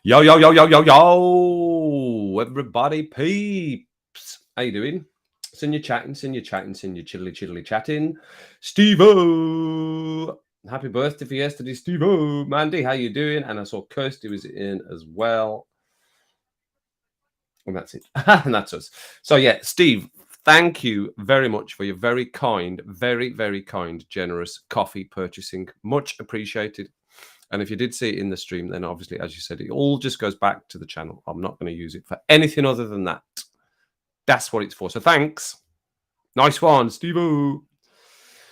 Yo, yo, yo, yo, yo, yo, everybody peeps. How you doing? Seen you chatting, seen you chiddly chatting. Steve-O! Happy birthday for yesterday, Steve-O. Mandy, how you doing? And I saw Kirsty was in as well. And that's it. And that's us. So yeah, Steve, thank you very much for your very kind, very kind, generous coffee purchasing. Much appreciated. And if you did see it in the stream, then obviously, as you said, it all just goes back to the channel. I'm not going to use it for anything other than that. That's what it's for. So thanks. Nice one, Steve-O.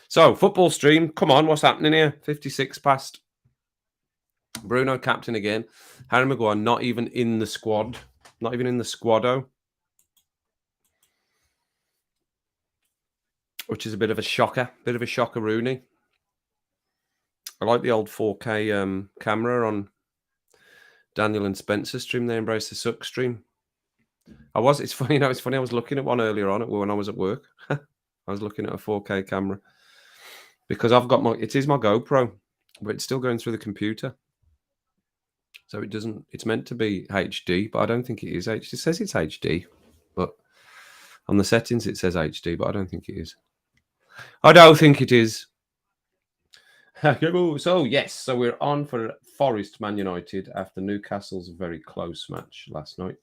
So, football stream. Come on, what's happening here? 56 past. Bruno captain again. Harry Maguire not even in the squad. Not even in the squado. Which is a bit of a shocker. Bit of a shocker, Rooney. I like the old 4K camera on Daniel and Spencer's stream. They Embrace the Suck stream. It's funny, it's funny. I was looking at one earlier on when I was at work. I was looking at a 4K camera because it is my GoPro, but it's still going through the computer. So it's meant to be HD, but I don't think it is HD. It says it's HD, but on the settings it says HD, but I don't think it is. I don't think it is. So yes, so we're on for Forest Man United after Newcastle's very close match last night.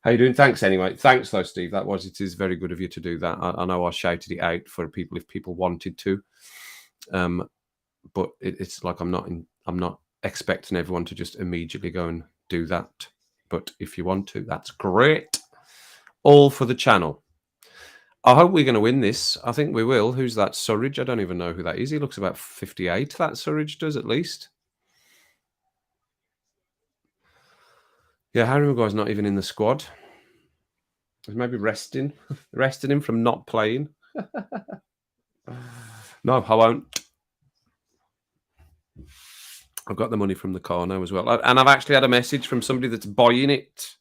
How you doing? Thanks anyway. Thanks though, Steve. It is very good of you to do that. I know I shouted it out for people if people wanted to, but it's like I'm not expecting everyone to just immediately go and do that. But if you want to, that's great. All for the channel. I hope we're going to win this. I think we will. Who's that? Surridge? I don't even know who that is. He looks about 58. That Surridge does at least. Yeah, Harry Maguire's not even in the squad. He's maybe resting him from not playing. No, I won't. I've got the money from the car now as well. And I've actually had a message from somebody that's buying it.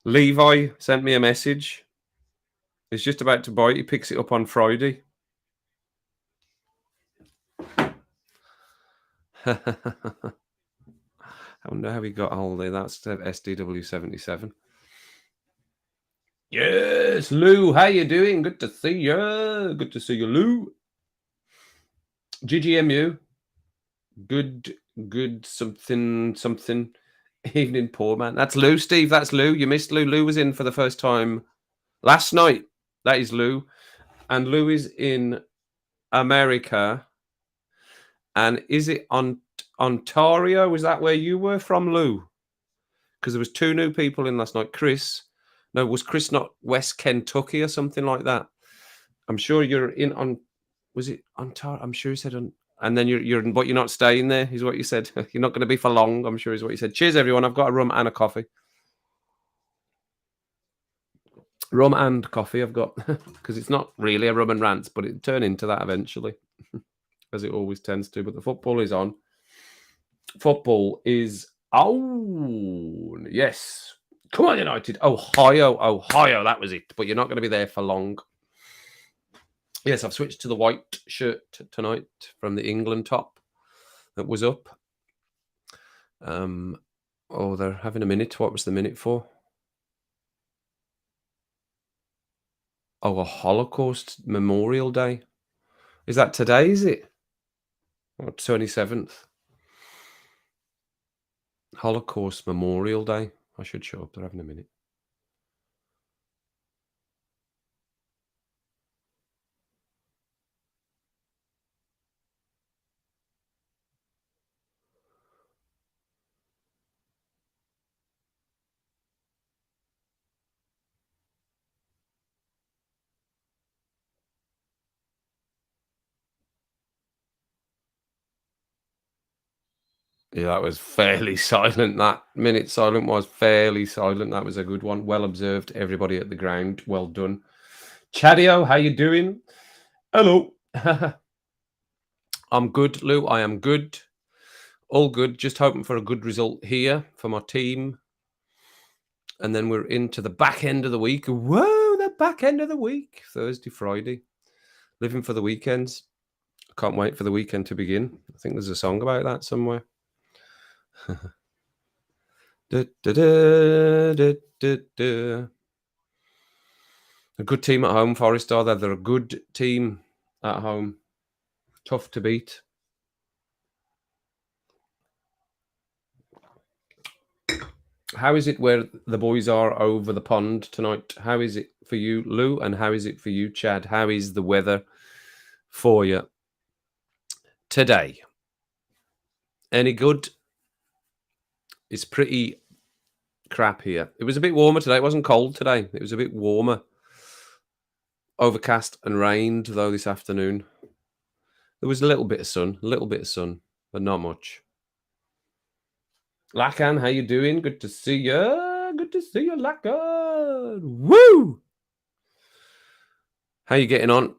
Levi sent me a message. He's just about to buy it. He picks it up on Friday. I wonder how he got hold of it. That's SDW77. Yes, Lou. How you doing? Good to see you. Good to see you, Lou. GGMU. Good, something. Evening, poor man. That's Lou, Steve. That's Lou. You missed Lou. Lou was in for the first time last night. That is Lou. And Lou is in America. And is it on Ontario? Was that where you were from, Lou? Because there was 2 new people in last night. Chris. No, was Chris not West Kentucky or something like that? I'm sure you're in on. Was it Ontario? I'm sure he said on. And then you're not staying there, is what you said. You're not going to be for long, I'm sure is what you said. Cheers, everyone. I've got a rum and a coffee. Rum and coffee I've got, because it's not really a rum and rants, but it'll turn into that eventually, as it always tends to. But the football is on. Football is on. Yes. Come on, United. Ohio. That was it. But you're not going to be there for long. Yes, I've switched to the white shirt tonight from the England top that was up. They're having a minute. What was the minute for? Oh, a Holocaust Memorial Day. Is that today, is it? Or 27th? Holocaust Memorial Day. I should show up. They're having a minute. Yeah, that was fairly silent. That minute silent was fairly silent. That was a good one. Well observed, everybody at the ground. Well done. Chadio, how you doing? Hello. I'm good, Lou. I am good. All good. Just hoping for a good result here for my team. And then we're into the back end of the week. Whoa, the back end of the week. Thursday, Friday. Living for the weekends. Can't wait for the weekend to begin. I think there's a song about that somewhere. Da, da, da, da, da, da. A good team at home, Forest are. They're a good team at home. Tough to beat. How is it where the boys are over the pond tonight? How is it for you, Lou? And how is it for you, Chad? How is the weather for you today? Any good? It's pretty crap here. It was a bit warmer today. It wasn't cold today. It was a bit warmer. Overcast and rained, though, this afternoon. There was a little bit of sun, but not much. Lacan, how you doing? Good to see you. Good to see you, Lacan. Woo! How you getting on?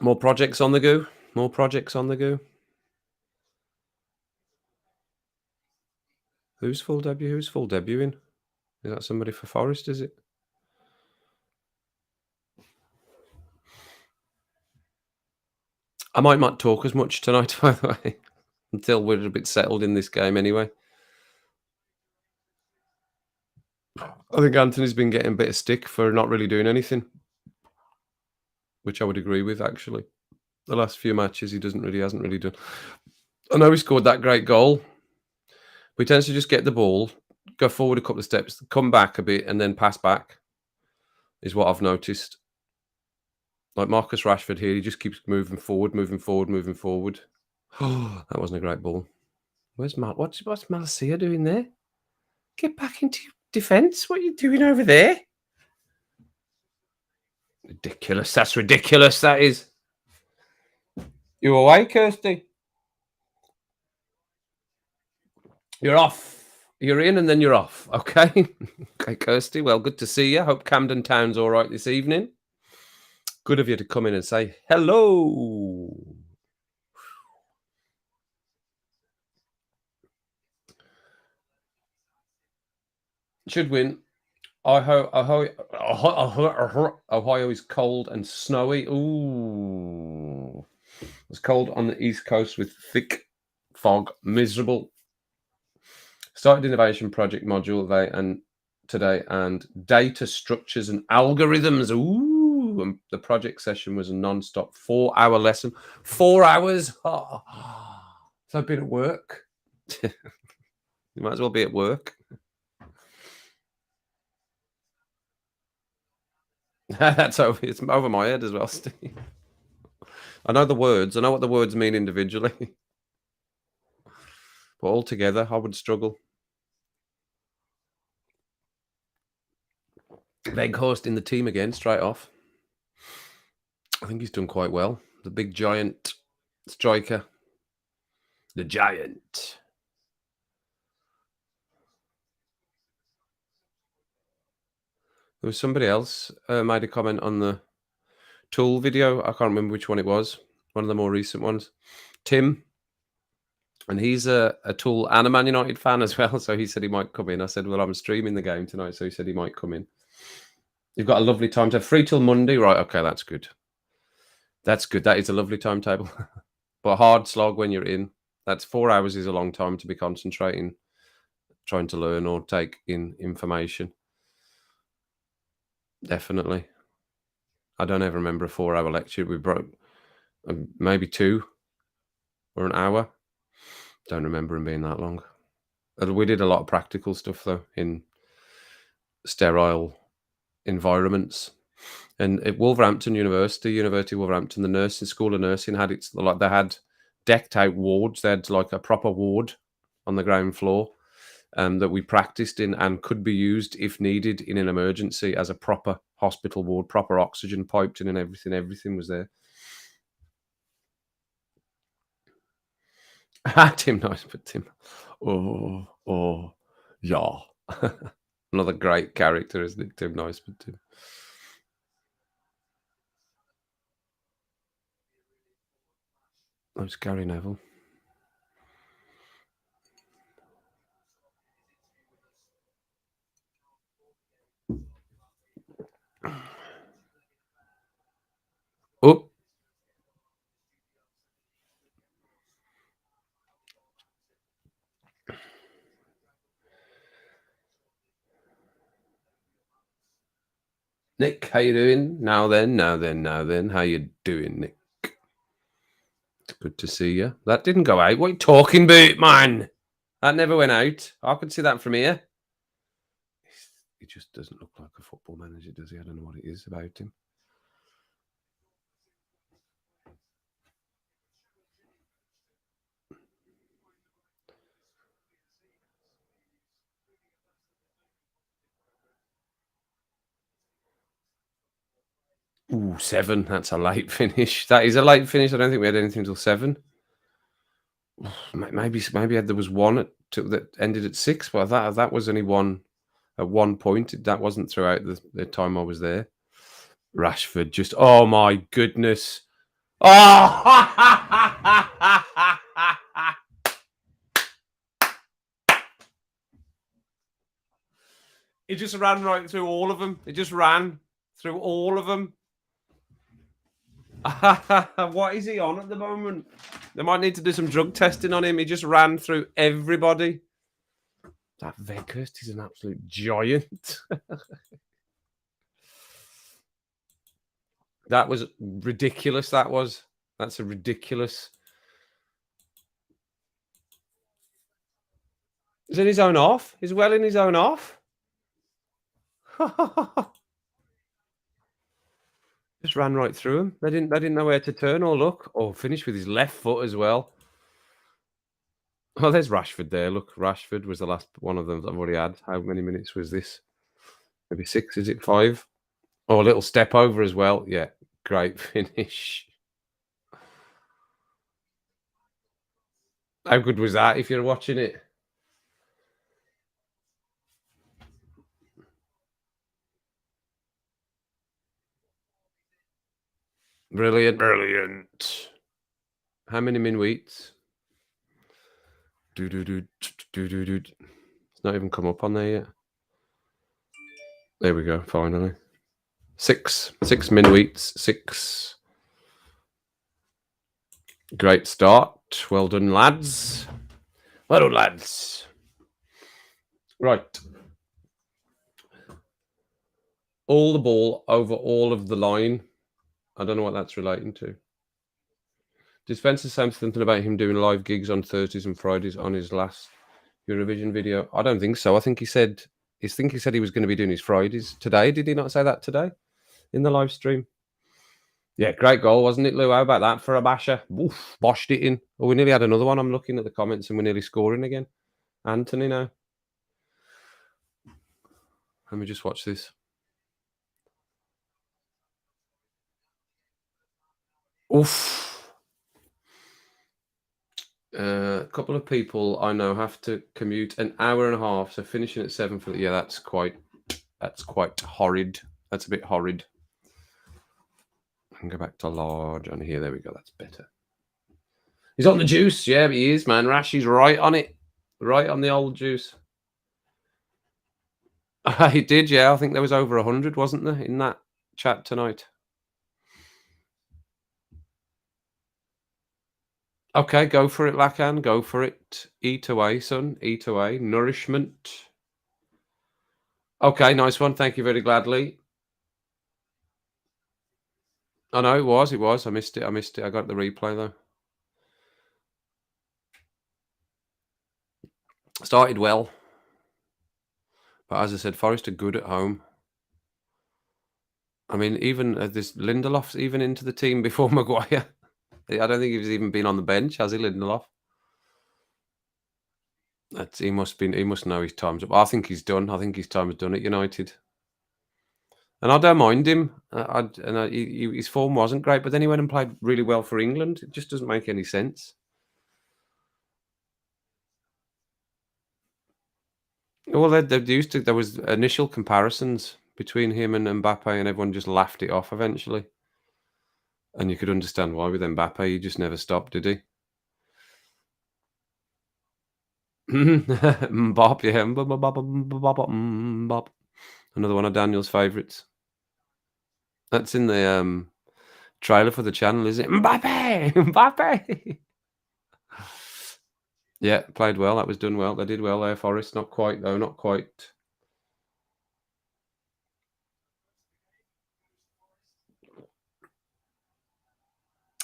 More projects on the go? More projects on the go? Who's full debut? Who's full debuting? Is that somebody for Forest, is it? I might not talk as much tonight, by the way, until we're a bit settled in this game anyway. I think Anthony's been getting a bit of stick for not really doing anything, which I would agree with, actually. The last few matches he hasn't really done. I know he scored that great goal. But he tends to just get the ball, go forward a couple of steps, come back a bit, and then pass back, is what I've noticed. Like Marcus Rashford here, he just keeps moving forward. Oh, that wasn't a great ball. Where's what's Malacia doing there? Get back into your defence. What are you doing over there? Ridiculous. That's ridiculous. That is. You away, Kirsty? You're off. You're in and then you're off. Okay. Okay, Kirsty. Well, good to see you. Hope Camden Town's all right this evening. Good of you to come in and say hello. Should win. Ohio is cold and snowy. Ooh. It's cold on the East Coast with thick fog. Miserable. Started innovation project module today and data structures and algorithms. Ooh. And the project session was a non-stop 4-hour lesson. 4 hours. Oh. So I've been at work. You might as well be at work. It's over my head as well, Steve. I know the words. I know what the words mean individually. But all together, I would struggle. Weghorst in the team again, straight off. I think he's done quite well. The big giant striker. The giant. There was somebody else made a comment on the Tool video. I can't remember which one it was. One of the more recent ones. Tim. And he's a Tool and a Man United fan as well. So he said he might come in. I said, well, I'm streaming the game tonight. So he said he might come in. You've got a lovely time to free till Monday. Right. Okay. That's good. That's good. That is a lovely timetable. But a hard slog when you're in. That's 4 hours is a long time to be concentrating, trying to learn or take in information. Definitely. I don't ever remember a 4-hour lecture. We broke maybe 2 or an hour. Don't remember them being that long. We did a lot of practical stuff though in sterile environments. And at Wolverhampton University of Wolverhampton, the nursing school of nursing had they had decked out wards. They had like a proper ward on the ground floor that we practiced in and could be used if needed in an emergency as a proper hospital ward, proper oxygen piped in and everything. Everything was there. Tim Nice, but Tim. Oh, oh, yeah. Another great character, isn't it? Tim Nice, but Tim. Oh, it's Gary Neville. Oh, Nick, how you doing? Now then, now then, now then. How you doing, Nick? It's good to see you. That didn't go out. What are you talking about, man? That never went out. I could see that from here. He just doesn't look like a football manager, does he? I don't know what it is about him. Ooh, 7. That's a late finish. That is a late finish. I don't think we had anything till 7. Maybe there was one that ended at 6, but that was only one at one point. That wasn't throughout the time I was there. Rashford just, oh my goodness. Oh! He just ran right through all of them. He just ran through all of them. What is he on at the moment? They might need to do some drug testing on him. He just ran through everybody. That Veghurst is an absolute giant. That was ridiculous. That's a ridiculous. He's in his own half. He's well in his own half. Just ran right through him. They didn't know where to turn or look. Oh, finished with his left foot as well. Oh, there's Rashford there. Look, Rashford was the last one of them that I've already had. How many minutes was this? Maybe 6, is it 5? Oh, a little step over as well. Yeah, great finish. How good was that if you're watching it? Brilliant, brilliant. How many minutes? Do do do do do do. It's not even come up on there yet. There we go. Finally, 6 minutes. 6. Great start. Well done, lads. Well done, lads. Right. All the ball over all of the line. I don't know what that's relating to. Did Spencer say something about him doing live gigs on Thursdays and Fridays on his last Eurovision video? I don't think so. I think he said he was going to be doing his Fridays today. Did he not say that today in the live stream? Yeah, great goal, wasn't it, Lou? How about that for a basher? Oof, boshed it in. Oh, we nearly had another one. I'm looking at the comments and we're nearly scoring again. Anthony now. Let me just watch this. Oof. A couple of people I know have to commute an hour and a half, so finishing at 7 for the, yeah, that's quite horrid. That's a bit horrid. I can go back to large on here. There we go. That's better. He's on the juice. Yeah, he is, man. Rashi's right on it. Right on the old juice. He did, yeah. I think there was over 100, wasn't there, in that chat tonight? Okay, go for it, Lacan. Go for it. Eat away, son. Eat away. Nourishment. Okay, nice one. Thank you very gladly. I know it was. It was. I missed it. I got the replay, though. Started well. But as I said, Forest are good at home. I mean, even this Lindelof's even into the team before Maguire. I don't think he's even been on the bench, has he, Lindelof? He must know his time's up. I think he's done. I think his time is done at United. And I don't mind him. His form wasn't great, but then he went and played really well for England. It just doesn't make any sense. Well, they used to. There was initial comparisons between him and Mbappe, and everyone just laughed it off eventually. And you could understand why with Mbappe. He just never stopped, did he? Mbop, yeah, Mbop. Another one of Daniel's favourites. That's in the trailer for the channel, is it? Mbappe, Mbappe. Yeah, played well. That was done well. They did well there, Forest. Not quite though. Not quite.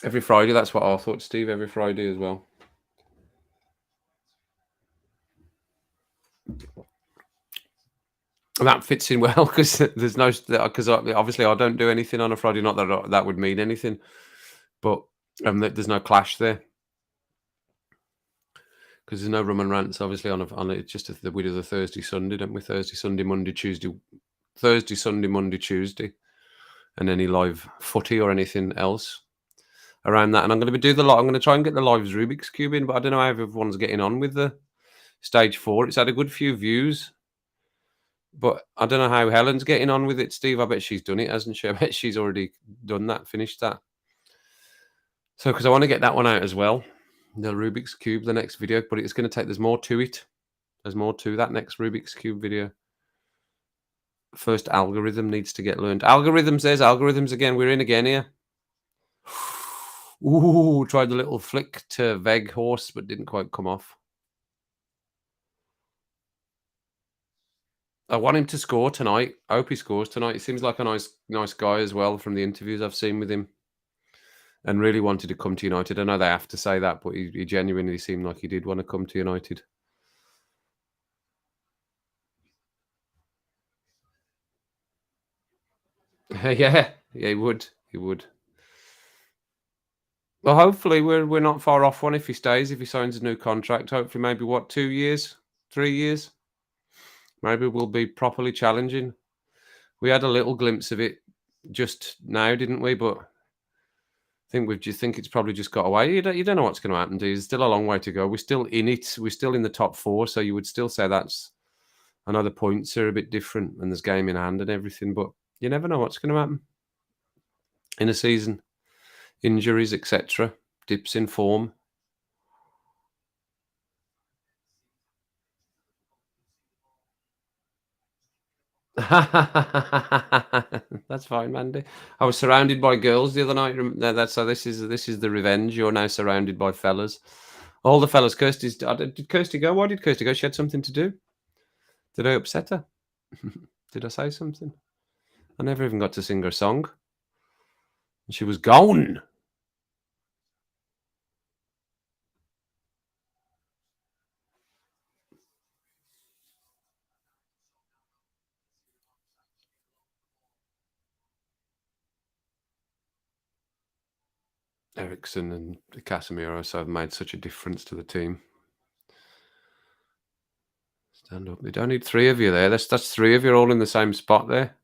Every Friday. That's what I thought, Steve. Every Friday as well. And that fits in well because there's no because obviously I don't do anything on a Friday. Not that that would mean anything, but there's no clash there because there's no rum and rants. Obviously on it's just we do the Thursday Sunday, don't we? Thursday Sunday Monday Tuesday, Thursday Sunday Monday Tuesday, and any live footy or anything else around that. And I'm going to do the lot. I'm going to try and get the lives Rubik's Cube in, but I don't know how everyone's getting on with the stage 4. It's had a good few views. But I don't know how Helen's getting on with it, Steve. I bet she's done it, hasn't she? I bet she's already done that, finished that. So, because I want to get that one out as well, the Rubik's Cube, the next video, but it's going to take, there's more to it. There's more to that next Rubik's Cube video. First algorithm needs to get learned. Algorithms, there's algorithms again. We're in again here. Ooh, tried the little flick to Veg horse, but didn't quite come off. I want him to score tonight. I hope he scores tonight. He seems like a nice guy as well from the interviews I've seen with him. And really wanted to come to United. I know they have to say that, but he genuinely seemed like he did want to come to United. Yeah, he would. He would. Well, hopefully we're not far off one if he stays, if he signs a new contract. Hopefully, maybe what, 2 years, 3 years. Maybe we'll be properly challenging. We had a little glimpse of it just now, didn't we? But I think we just think it's probably just got away. You don't know what's going to happen. Do you? There's still a long way to go. We're still in it. We're still in the top 4, so you would still say that's. I know the points are a bit different and there's game in hand and everything, but you never know what's going to happen in a season. Injuries, etc. Dips in form. That's fine, Mandy. I was surrounded by girls the other night. That's so. This is the revenge. You're now surrounded by fellas. All the fellas. Did Kirsty go? Why did Kirsty go? She had something to do. Did I upset her? Did I say something? I never even got to sing her song. She was gone. Ericsson and Casemiro so have made such a difference to the team. Stand up. They don't need 3 of you there. That's 3 of you all in the same spot there.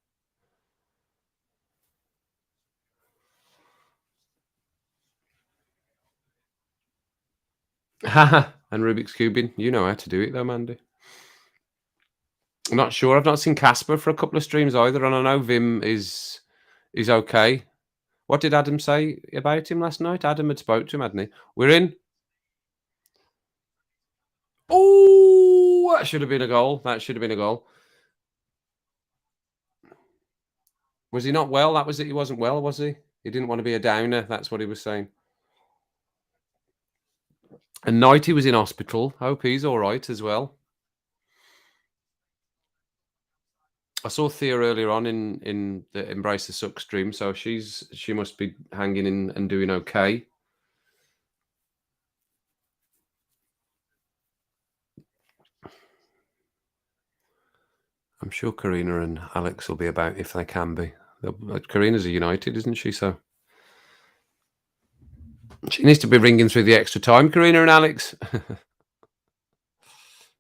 And Rubik's cubing. You know how to do it though, Mandy. I'm not sure. I've not seen Casper for a couple of streams either, and I know Vim is okay. What did Adam say about him last night? Adam had spoke to him, hadn't he? We're in. Oh, that should have been a goal. That should have been a goal. Was he not well? That was it. He wasn't well, was he? He didn't want to be a downer. That's what he was saying. And Nighty was in hospital. Hope he's all right as well. I saw Thea earlier on in the Embrace the Suck stream, so she must be hanging in and doing okay. I'm sure Karina and Alex will be about if they can be. Karina's a United, isn't she? So she needs to be ringing through the extra time, Karina and Alex.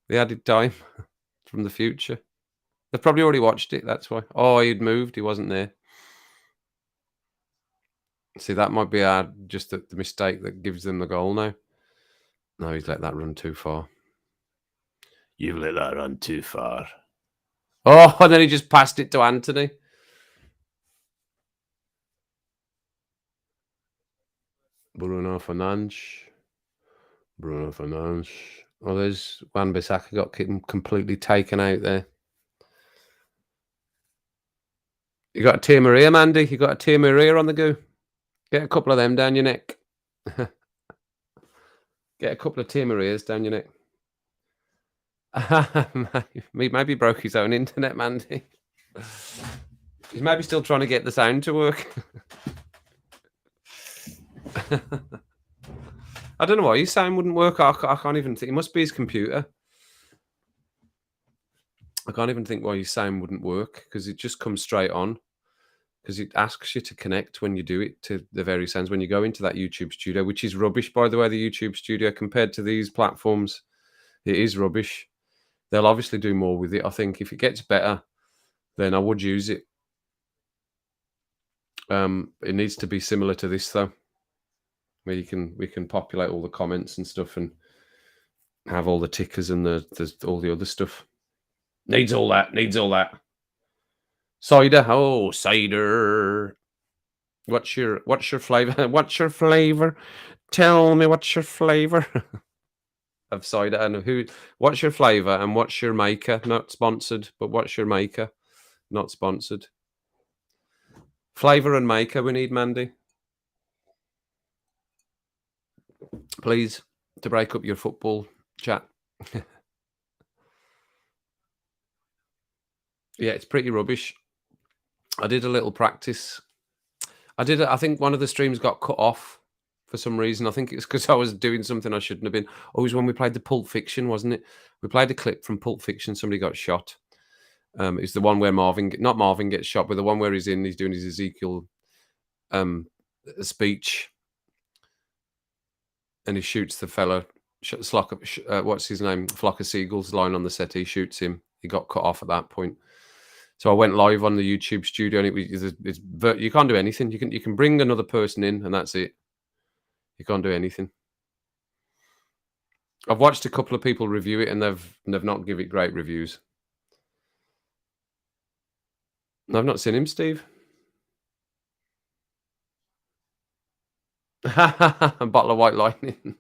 The added time from the future. They've probably already watched it, that's why. Oh, he'd moved, he wasn't there. See, that might be just the mistake that gives them the goal now. No, he's let that run too far. You've let that run too far. Oh, and then he just passed it to Anthony. Bruno Fernandes. Bruno Fernandes. Oh, there's Wan-Bissaka got completely taken out there. You got a Tia Maria, Mandy? You got a Tia Maria on the go? Get a couple of them down your neck. Get a couple of Tia Marias down your neck. Maybe broke his own internet, Mandy. He's maybe still trying to get the sound to work. I don't know why his sound wouldn't work. I can't even think. It must be his computer. I can't even think why his sound wouldn't work, because it just comes straight on. Because it asks you to connect when you do it to the very sounds when you go into that YouTube studio, which is rubbish, by the way. The YouTube studio compared to these platforms, it is rubbish. They'll obviously do more with it. I think if it gets better, then I would use it. It needs to be similar to this though, where we can populate all the comments and stuff and have all the tickers and all the other stuff. Needs all that. Needs all that. Cider. Oh, cider. What's your flavor? What's your flavor? Tell me what's your flavor of cider, and what's your flavor and what's your maker? Not sponsored, but what's your maker? Not sponsored. Flavor and maker we need, Mandy. Please, to break up your football chat. Yeah, it's pretty rubbish. I did a little practice. I think one of the streams got cut off for some reason. I think it's because I was doing something I shouldn't have been. Oh, it was when we played the Pulp Fiction, wasn't it? We played a clip from Pulp Fiction. Somebody got shot. It's the one where not Marvin gets shot, but the one where he's doing his Ezekiel speech, and he shoots the fella. What's his name? Flock of Seagulls lying on the settee. Shoots him. He got cut off at that point. So I went live on the YouTube studio, and you can't do anything. You can bring another person in, and that's it. You can't do anything. I've watched a couple of people review it, and they've not give it great reviews. I've not seen him, Steve. A bottle of White Lightning.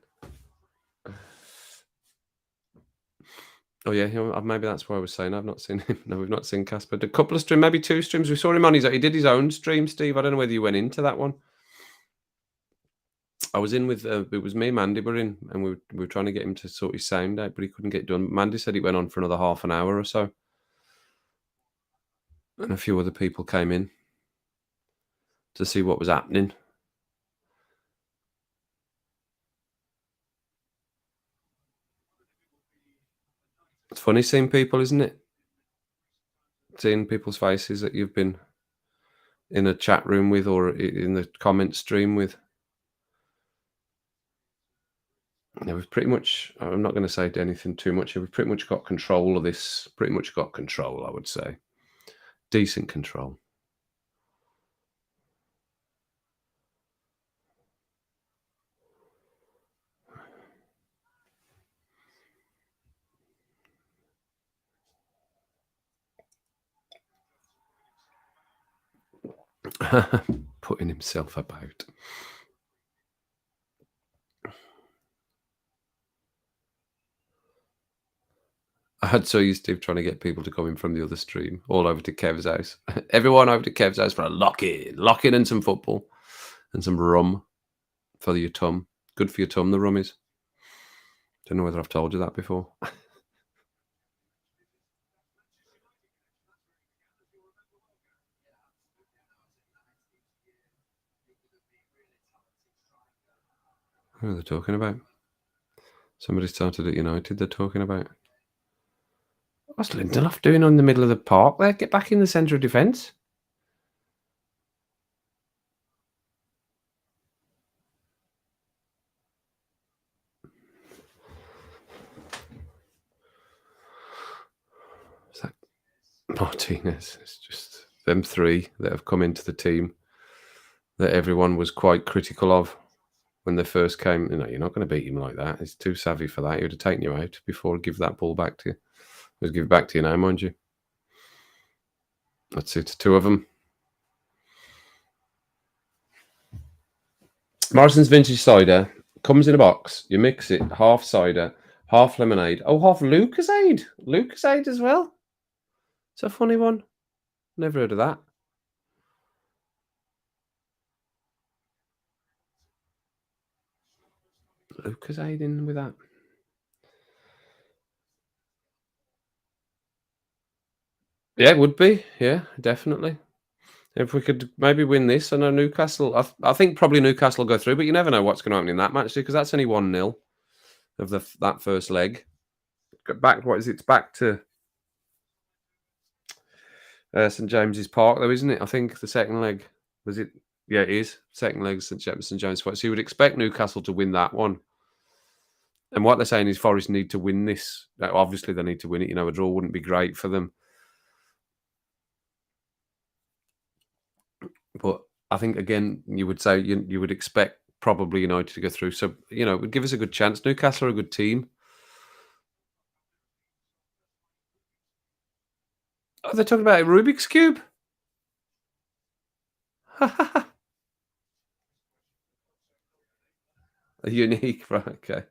Oh yeah, maybe that's why I was saying I've not seen him. No, we've not seen Casper. A couple of streams, maybe 2 streams. We saw him on he did his own stream, Steve. I don't know whether you went into that one. I was in with it was me, Mandy were in, and we were trying to get him to sort his sound out, but he couldn't get it done. Mandy said it went on for another half an hour or so, and a few other people came in to see what was happening. It's funny seeing people, isn't it? Seeing people's faces that you've been in a chat room with or in the comment stream with. Yeah, we've pretty much, I'm not going to say anything too much. We've pretty much got control of this. Pretty much got control, I would say. Decent control. Putting himself about. I had so used to trying to get people to come in from the other stream all over to Kev's house. Everyone over to Kev's house for a lock-in and some football and some rum for your tum. Good for your tum, the rum is. Don't know whether I've told you that before. Who are they talking about? Somebody started at United they're talking about. What's Lindelof doing in the middle of the park there? Get back in the centre of defence. Is that Martinez? It's just them 3 that have come into the team that everyone was quite critical of when they first came. You're not going to beat him like that. He's too savvy for that. He would have taken you out before give that ball back to you. Let's give it back to you now, mind you. That's it. Two of them. Morrison's Vintage Cider comes in a box. You mix it, half cider, half lemonade. Oh, half Lucasade. Lucasade as well. It's a funny one. Never heard of that. Lucasade in with that. Yeah, it would be. Yeah, definitely. If we could maybe win this, I know Newcastle. I think probably Newcastle will go through, but you never know what's going to happen in that match because that's only 1-0 of that first leg. Back, what is it? It's back to St James's Park, though, isn't it? I think the second leg was it. Yeah, it is second leg St James's Park. So you would expect Newcastle to win that one. And what they're saying is Forest need to win this. Obviously, they need to win it. You know, a draw wouldn't be great for them. But I think again, you would say you would expect probably United to go through. So it would give us a good chance. Newcastle are a good team. Oh, they're talking about a Rubik's cube. A unique, right? Okay.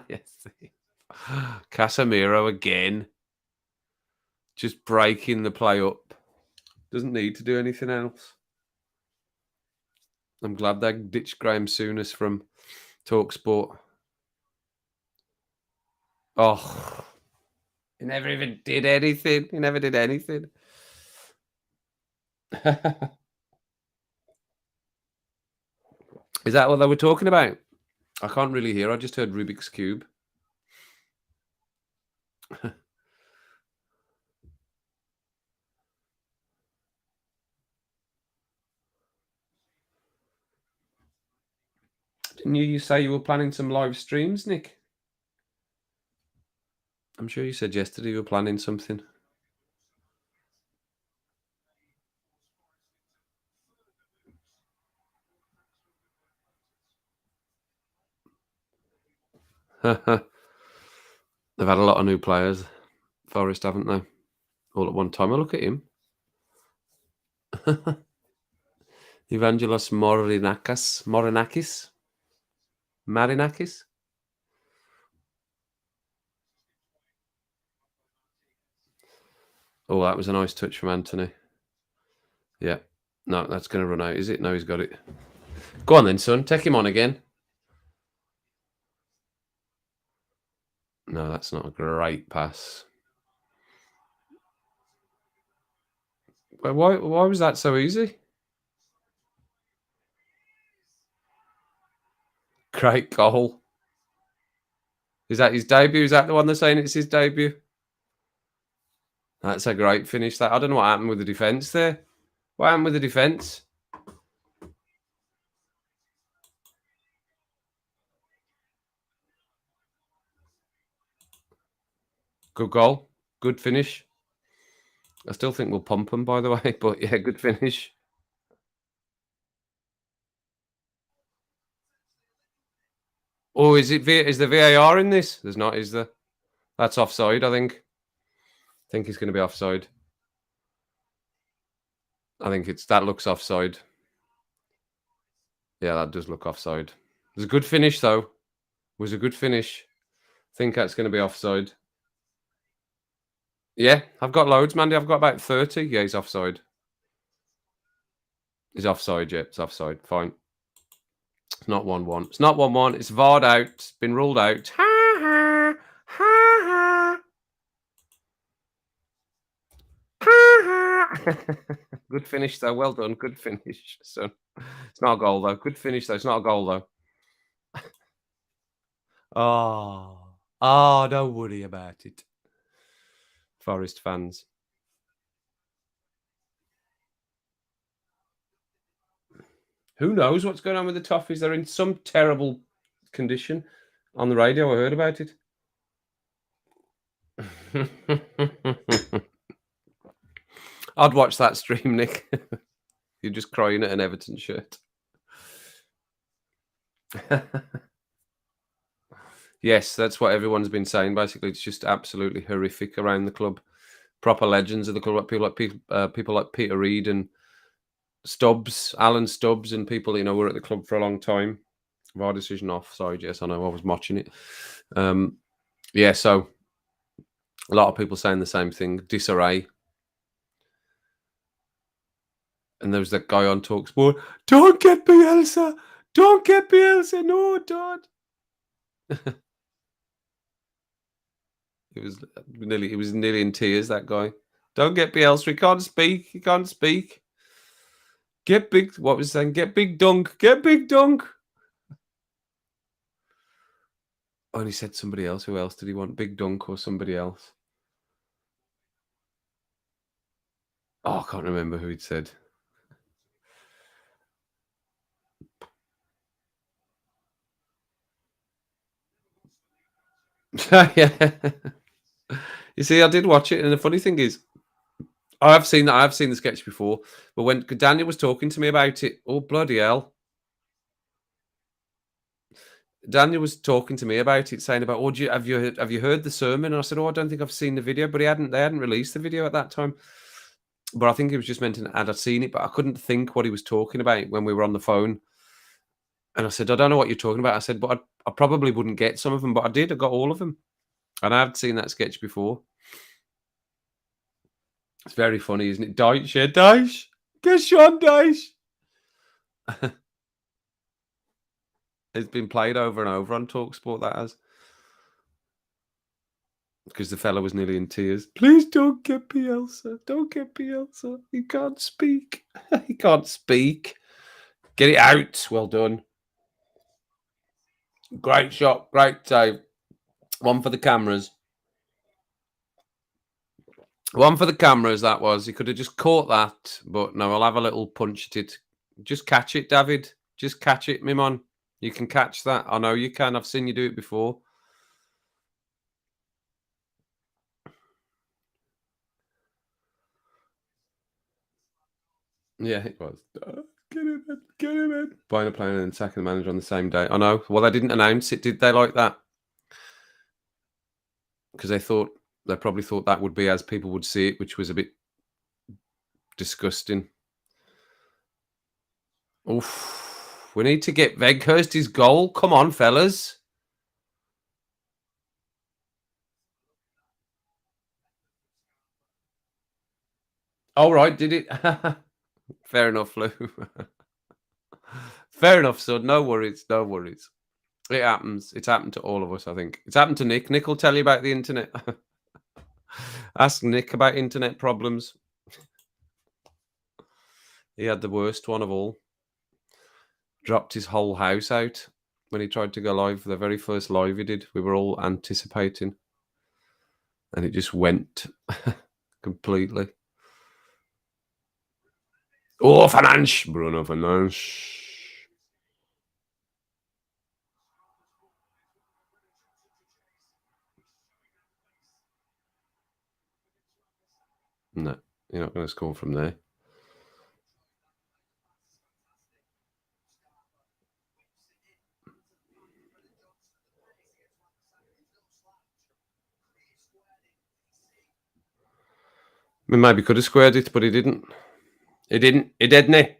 Yes. Casemiro again, just breaking the play up. Doesn't need to do anything else. I'm glad they ditched Graham Souness from Talksport. Oh, he never even did anything. He never did anything. Is that what they were talking about? I can't really hear. I just heard Rubik's Cube. Didn't you say you were planning some live streams, Nick? I'm sure you said yesterday you were planning something. They've had a lot of new players, Forest, haven't they? All at one time. Oh, look at him. Evangelos Marinakis. Oh, that was a nice touch from Anthony. Yeah. No, that's going to run out, is it? No, he's got it. Go on then, son. Take him on again. No, that's not a great pass. Why was that so easy? Great goal. Is that his debut? Is that the one they're saying it's his debut? That's a great finish. That I don't know what happened with the defence there. What happened with the defence? Good goal. Good finish. I still think we'll pump them, by the way. But yeah, good finish. Oh, is the VAR in this? There's not, is there? That's offside, I think. I think he's going to be offside. I think that looks offside. Yeah, that does look offside. It was a good finish, though. It was a good finish. I think that's going to be offside. Yeah, I've got loads, Mandy. I've got about 30. Yeah, he's offside. He's offside, yeah. It's offside. Fine. It's not 1-1. It's not 1-1. It's VAR'd out. It's been ruled out. Ha ha. Ha ha. Ha ha. Good finish, though. Well done. Good finish. So it's not a goal, though. Good finish, though. It's not a goal, though. Oh. Oh, don't worry about it. Forest fans. Who knows what's going on with the Toffees? They're in some terrible condition. On the radio, I heard about it. I'd watch that stream, Nick. You're just crying at an Everton shirt. Yes, that's what everyone's been saying. Basically, it's just absolutely horrific around the club. Proper legends of the club, like people like Peter Reid and Stubbs, Alan Stubbs, and people were at the club for a long time. VAR decision off. Sorry, Jess, I know I was watching it. Um, yeah, so a lot of people saying the same thing. Disarray. And there was that guy on Talksport. Don't get Bielsa. Don't get Bielsa. No, don't. He was nearly in tears. That guy. Don't get Bielsa. He can't speak. He can't speak. Get big. What was he saying? Get big dunk. Get big dunk. Oh, and he said somebody else. Who else did he want? Big dunk or somebody else? Oh, I can't remember who he'd said. Yeah. You see, I did watch it, and the funny thing is, I've seen that. I've seen the sketch before, but when Daniel was talking to me about it, oh bloody hell! Daniel was talking to me about it, saying about, "Oh, have you heard the sermon?" And I said, "Oh, I don't think I've seen the video," but they hadn't released the video at that time. But I think he was just meant to add I'd seen it, but I couldn't think what he was talking about when we were on the phone. And I said, "I don't know what you're talking about." I said, "But I probably wouldn't get some of them, but I did. I got all of them, and I had seen that sketch before." It's very funny, isn't it? Dyche, yeah, Dyche, get Sean Dyche. It's been played over and over on Talksport. That has. Because the fella was nearly in tears. Please don't get Bielsa. Don't get Bielsa. He can't speak. He can't speak. Get it out. Well done. Great shot. Great save. One for the cameras. One for the cameras, that was. He could have just caught that. But no, I'll have a little punch at it. Just catch it, David. Just catch it, Mimon. You can catch that. I know you can. I've seen you do it before. Yeah, it was. Get him in, get him in. Buying a player and then sacking the manager on the same day. I know. Well, they didn't announce it, did they, like that? Because they probably thought that would be as people would see it, which was a bit disgusting. Oof. We need to get Veghurst his goal. Come on, fellas. All right, did it? Fair enough, Lou. Fair enough, son. No worries. No worries. It happens. It's happened to all of us, I think. It's happened to Nick. Nick will tell you about the internet. Ask Nick about internet problems. He had the worst one of all. Dropped his whole house out when he tried to go live. The very first live he did, we were all anticipating. And it just went completely. Oh, Fernandes! Bruno Fernandes. No, you're not going to score from there. I mean, maybe could have squared it, but he didn't. He didn't. He didn't.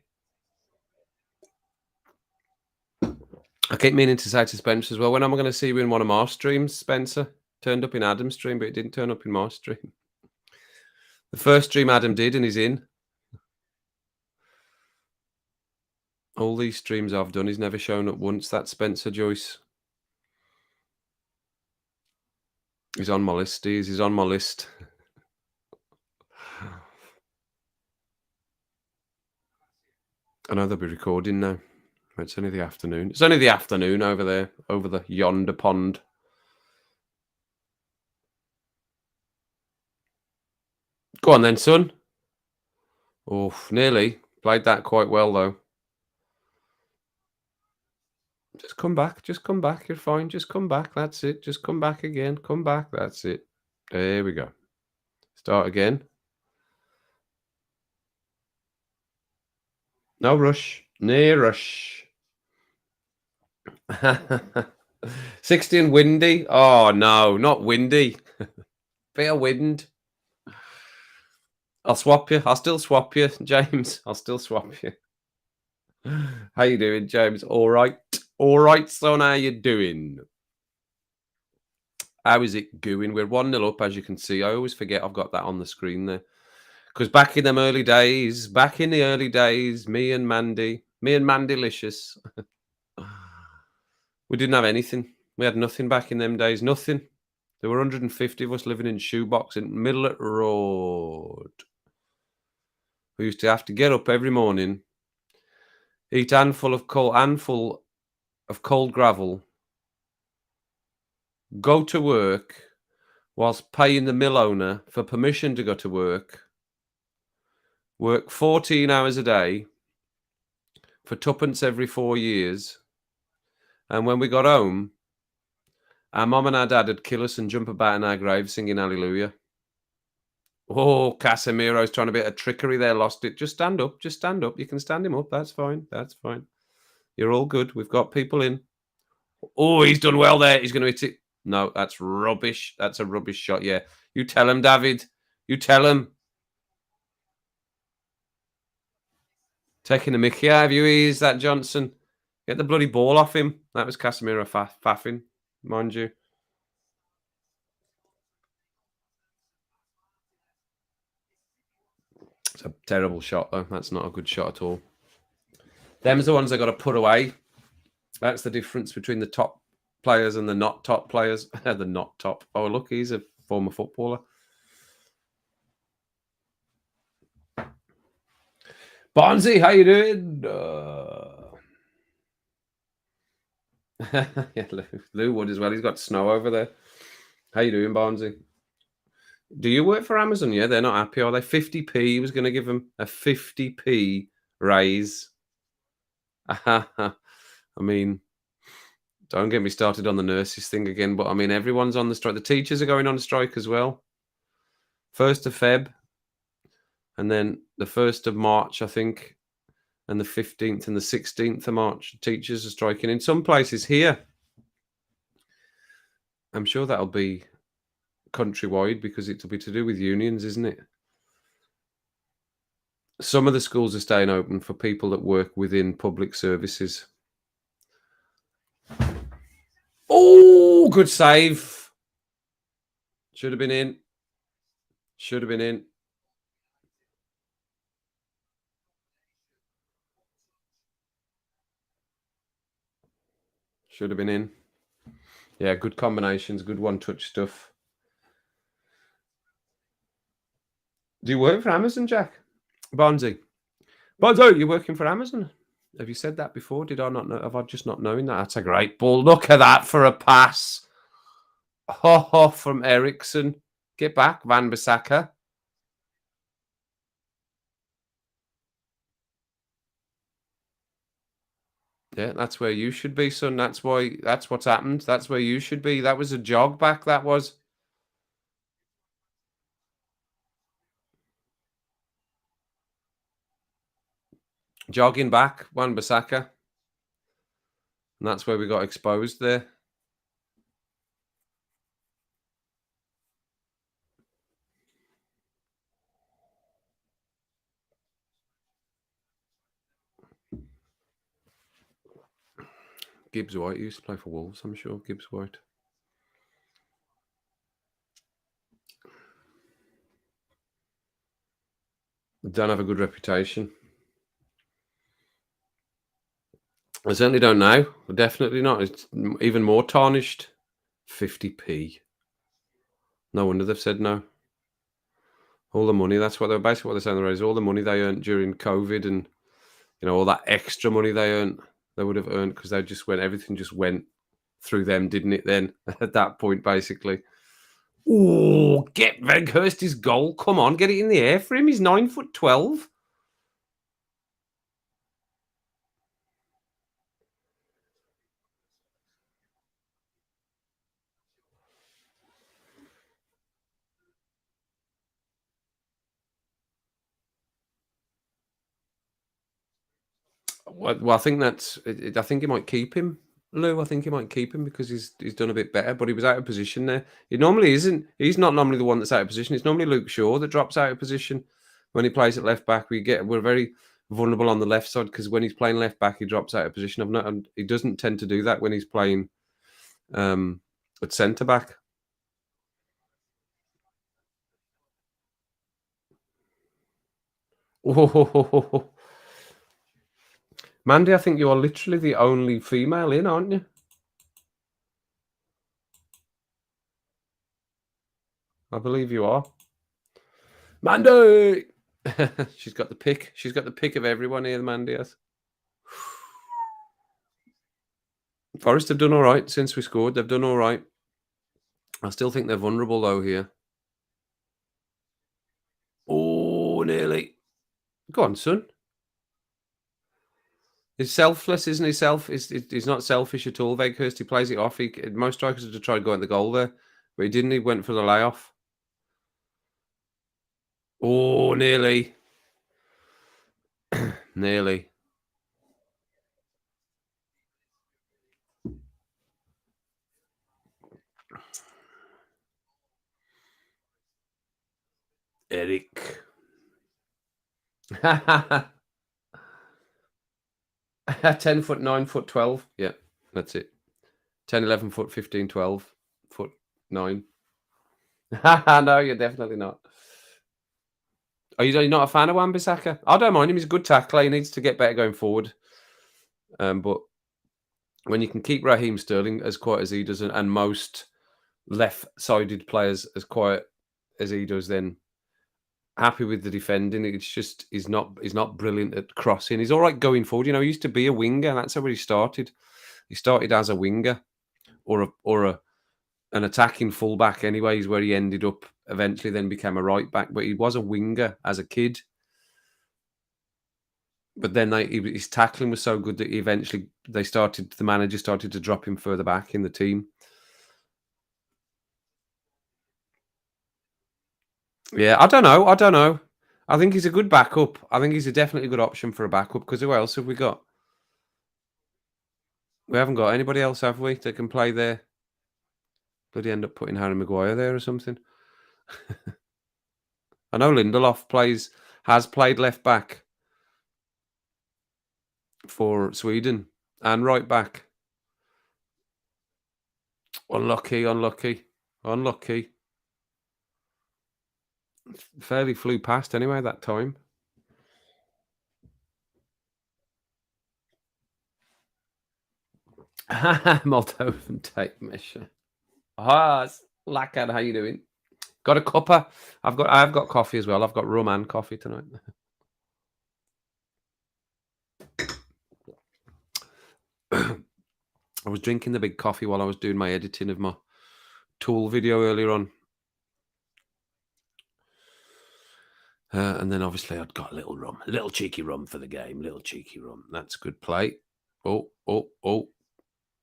I keep meaning to say to Spencer as well, when am I going to see you in one of my streams, Spencer? Turned up in Adam's stream, but it didn't turn up in my stream. The first stream Adam did, and he's in. All these streams I've done, he's never shown up once. That's Spencer Joyce. He's on my list, he's on my list. I know they'll be recording now. It's only the afternoon. It's only the afternoon over there, over the yonder pond. Go on then, son. Oh, nearly. Played that quite well, though. Just come back. Just come back. You're fine. Just come back. That's it. Just come back again. Come back. That's it. There we go. Start again. No rush. Near rush. 60 and windy. Oh no, not windy. Bit of wind. I'll swap you. I'll still swap you, James. I'll still swap you. How you doing, James? All right. All right, son. How you doing? How is it going? We're 1-0 up, as you can see. I always forget I've got that on the screen there. Because back in the early days, me and Mandylicious, we didn't have anything. We had nothing back in them days. Nothing. There were 150 of us living in shoebox in the middle of the road. We used to have to get up every morning, eat handful of cold gravel, go to work whilst paying the mill owner for permission to go to work 14 hours a day for tuppence every 4 years. And when we got home, our mum and our dad would kill us and jump about in our grave singing hallelujah. Oh, Casemiro's trying a bit of trickery there, lost it. Just stand up, just stand up. You can stand him up. That's fine. That's fine. You're all good. We've got people in. Oh, he's done well there. He's going to hit it. No, that's rubbish. That's a rubbish shot. Yeah. You tell him, David. You tell him. Taking the mickey out of you, is that Johnson? Get the bloody ball off him. That was Casemiro faffing, mind you. It's a terrible shot, though. That's not a good shot at all. Them's the ones I got to put away. That's the difference between the top players and the not top players. The not top. Oh, look, he's a former footballer. Bonzi, how you doing? Yeah, Lou Wood as well. He's got snow over there. How you doing, Bonzi? Do you work for Amazon? Yeah, they're not happy, are they? 50p. He was going to give them a 50p raise. I mean, don't get me started on the nurses thing again, but I mean, everyone's on the strike. The teachers are going on strike as well. 1st of Feb, and then the 1st of March, I think, and the 15th and the 16th of March. Teachers are striking in some places here. I'm sure that'll be countrywide because it'll be to do with unions, isn't it? Some of the schools are staying open for people that work within public services. Oh, good save. Should have been in. Should have been in. Should have been in. Yeah, good combinations, good one-touch stuff. Do you work for Amazon, Jack? Bonzi, you're working for Amazon? Have you said that before? Did I not know? Have I just not known that? That's a great ball. Look at that for a pass. Ho from Ericsson. Get back, Van Bissaka. Yeah, that's where you should be, son. That's what's happened. That's where you should be. That was a jog back, that was. Jogging back, Wan Bissaka. And that's where we got exposed there. Gibbs White used to play for Wolves, I'm sure. Gibbs White. Don't have a good reputation. I certainly don't know. Definitely not. It's even more tarnished. 50p. No wonder they've said no. All the money. That's what they're saying. Is all the money they earned during COVID, and all that extra money they would have earned because everything just went through them, didn't it? Then at that point, basically. Oh, get Weghorst's goal! Come on, get it in the air for him. He's 9'12". Well, I think I think he might keep him. Lou, I think he might keep him because he's done a bit better, but he was out of position there. He normally isn't. He's not normally the one that's out of position. It's normally Luke Shaw that drops out of position when he plays at left back. We're very vulnerable on the left side because when he's playing left back, he drops out of position. And he doesn't tend to do that when he's playing at centre back. Oh, Mandy, I think you are literally the only female in, aren't you? I believe you are. Mandy! She's got the pick. She's got the pick of everyone here, Mandy has. Forest have done all right since we scored. They've done all right. I still think they're vulnerable, though, here. Oh, nearly. Go on, son. He's selfless, isn't he? He's not selfish at all, Veghurst. He plays it off. Most strikers would have tried going the goal there, but he didn't. He went for the layoff. Oh, nearly. Nearly. Eric. 10 foot, 9 foot, 12. Yeah, that's it. 10, 11 foot, 15, 12 foot, 9. No, you're definitely not. Are you not a fan of Wan-Bissaka? I don't mind him. He's a good tackler. He needs to get better going forward. But when you can keep Raheem Sterling as quiet as he does, and most left-sided players as quiet as he does, then happy with the defending. It's just he's not brilliant at crossing. He's all right going forward. He used to be a winger. That's how he started. He started as a winger or an attacking fullback. Anyway, is where he ended up. Eventually, then became a right back. But he was a winger as a kid. But then his tackling was so good that eventually the manager started to drop him further back in the team. Yeah, I don't know. I think he's a good backup. I think he's a definitely good option for a backup because who else have we got? We haven't got anybody else, have we, that can play there? Bloody end up putting Harry Maguire there or something. I know Lindelof has played left back for Sweden and right back. Unlucky. Fairly flew past anyway that time. Moldovan tape measure. Lacquer, how you doing? Got a cuppa? I've got coffee as well. I've got rum and coffee tonight. I was drinking the big coffee while I was doing my editing of my Tool video earlier on. And then obviously I'd got a little cheeky rum for the game, little cheeky rum. That's a good play. Oh.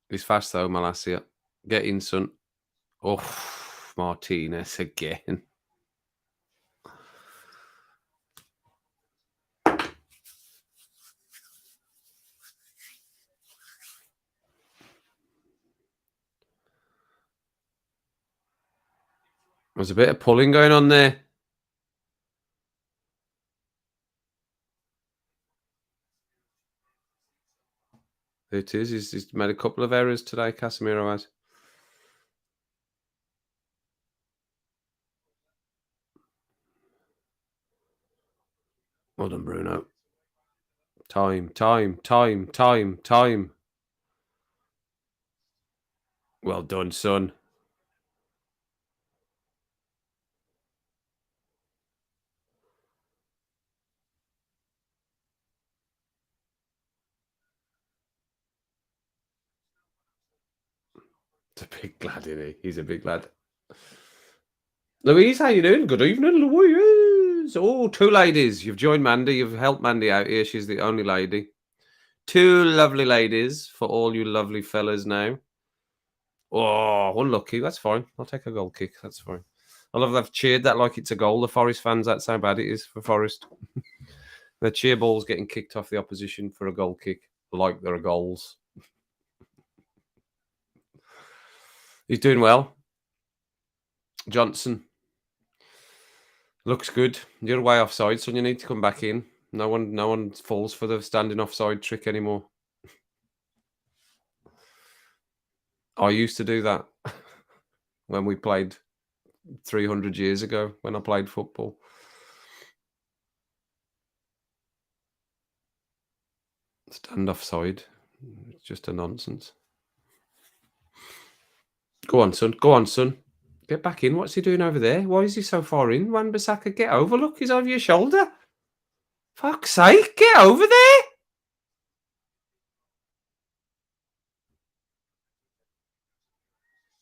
He's fast though, Malacia. Get in, son. Oh, Martinez again. There's a bit of pulling going on there. It is. He's made a couple of errors today, Casemiro has. Well done, Bruno. Time. Well done, son. It's a big lad, isn't he? He's a big lad. Louise, how you doing? Good evening, Louise. Oh, two ladies. You've joined Mandy. You've helped Mandy out here. She's the only lady. Two lovely ladies for all you lovely fellas now. Oh, unlucky. That's fine. I'll take a goal kick. That's fine. I love they've cheered that like it's a goal. The Forest fans, that's how bad it is for Forest. The cheer balls getting kicked off the opposition for a goal kick like there are goals. He's doing well. Johnson looks good. You're way offside, son. You need to come back in. No one falls for the standing offside trick anymore. I used to do that when we played 300 years ago when I played football. Stand offside. It's just a nonsense. Go on, son. Go on, son. Get back in. What's he doing over there? Why is he so far in? Wan-Bissaka, get over. Look, he's over your shoulder. Fuck's sake, get over there.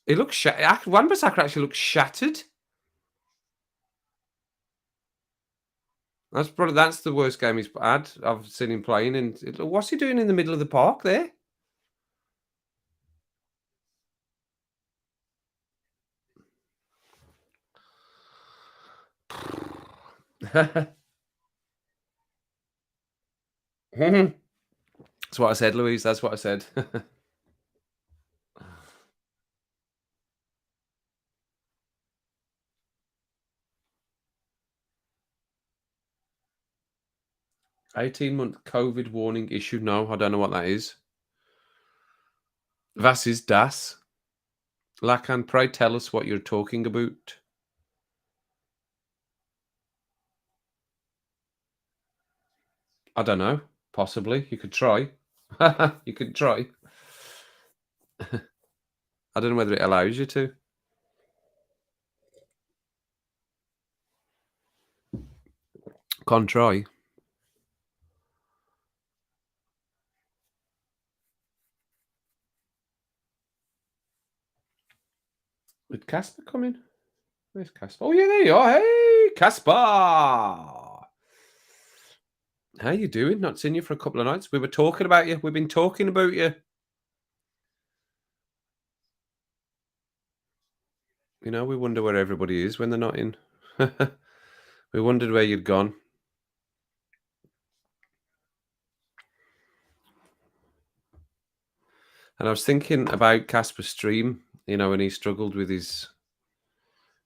He looks Wan-Bissaka actually looks shattered. That's the worst game he's had. I've seen him playing. And what's he doing in the middle of the park there? That's what I said, Louise. That's what I said. 18-month COVID warning issue. No, I don't know what that is. Was ist das? Lacan, pray tell us what you're talking about. I don't know. Possibly. You could try. You could try. I don't know whether it allows you to. Can't try. Did Casper come in? Where's Casper? Oh, yeah, there you are. Hey, Casper. How you doing? Not seen you for a couple of nights. We were talking about you. We've been talking about you. You know, we wonder where everybody is when they're not in. We wondered where you'd gone. And I was thinking about Casper's stream, when he struggled with his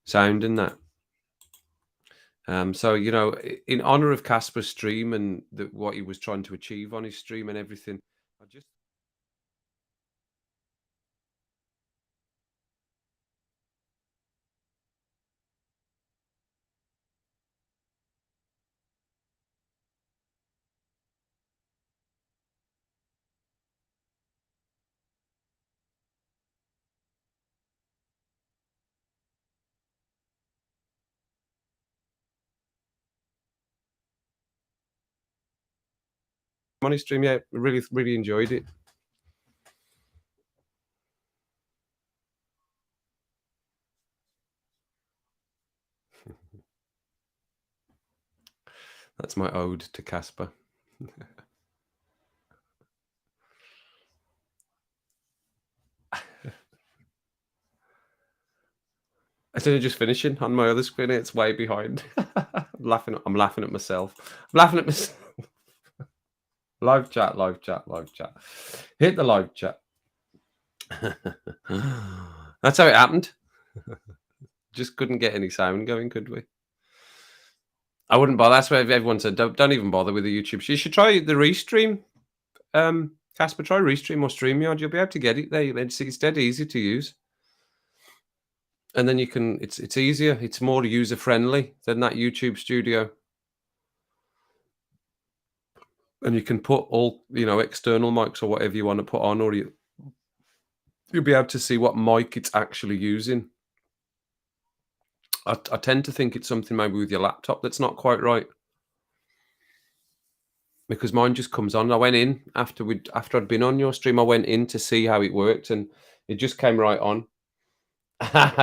sound and that. So, in honor of Casper's stream and what he was trying to achieve on his stream and everything, I just on his stream, yeah, really, really enjoyed it. That's my ode to Casper. Instead of just finishing on my other screen, it's way behind. I'm laughing at myself. I'm laughing at myself. Live chat, live chat, live chat. Hit the live chat. That's how it happened. Just couldn't get any sound going, could we? I wouldn't bother. That's why everyone said, don't even bother with the YouTube. You should try the restream. Casper, try restream or StreamYard. You'll be able to get it there. It's dead easy to use. And then you can, it's easier. It's more user friendly than that YouTube Studio. And you can put all, external mics or whatever you want to put on, or you'll be able to see what mic it's actually using. I tend to think it's something maybe with your laptop that's not quite right. Because mine just comes on. I went in after I'd been on your stream, I went in to see how it worked and it just came right on.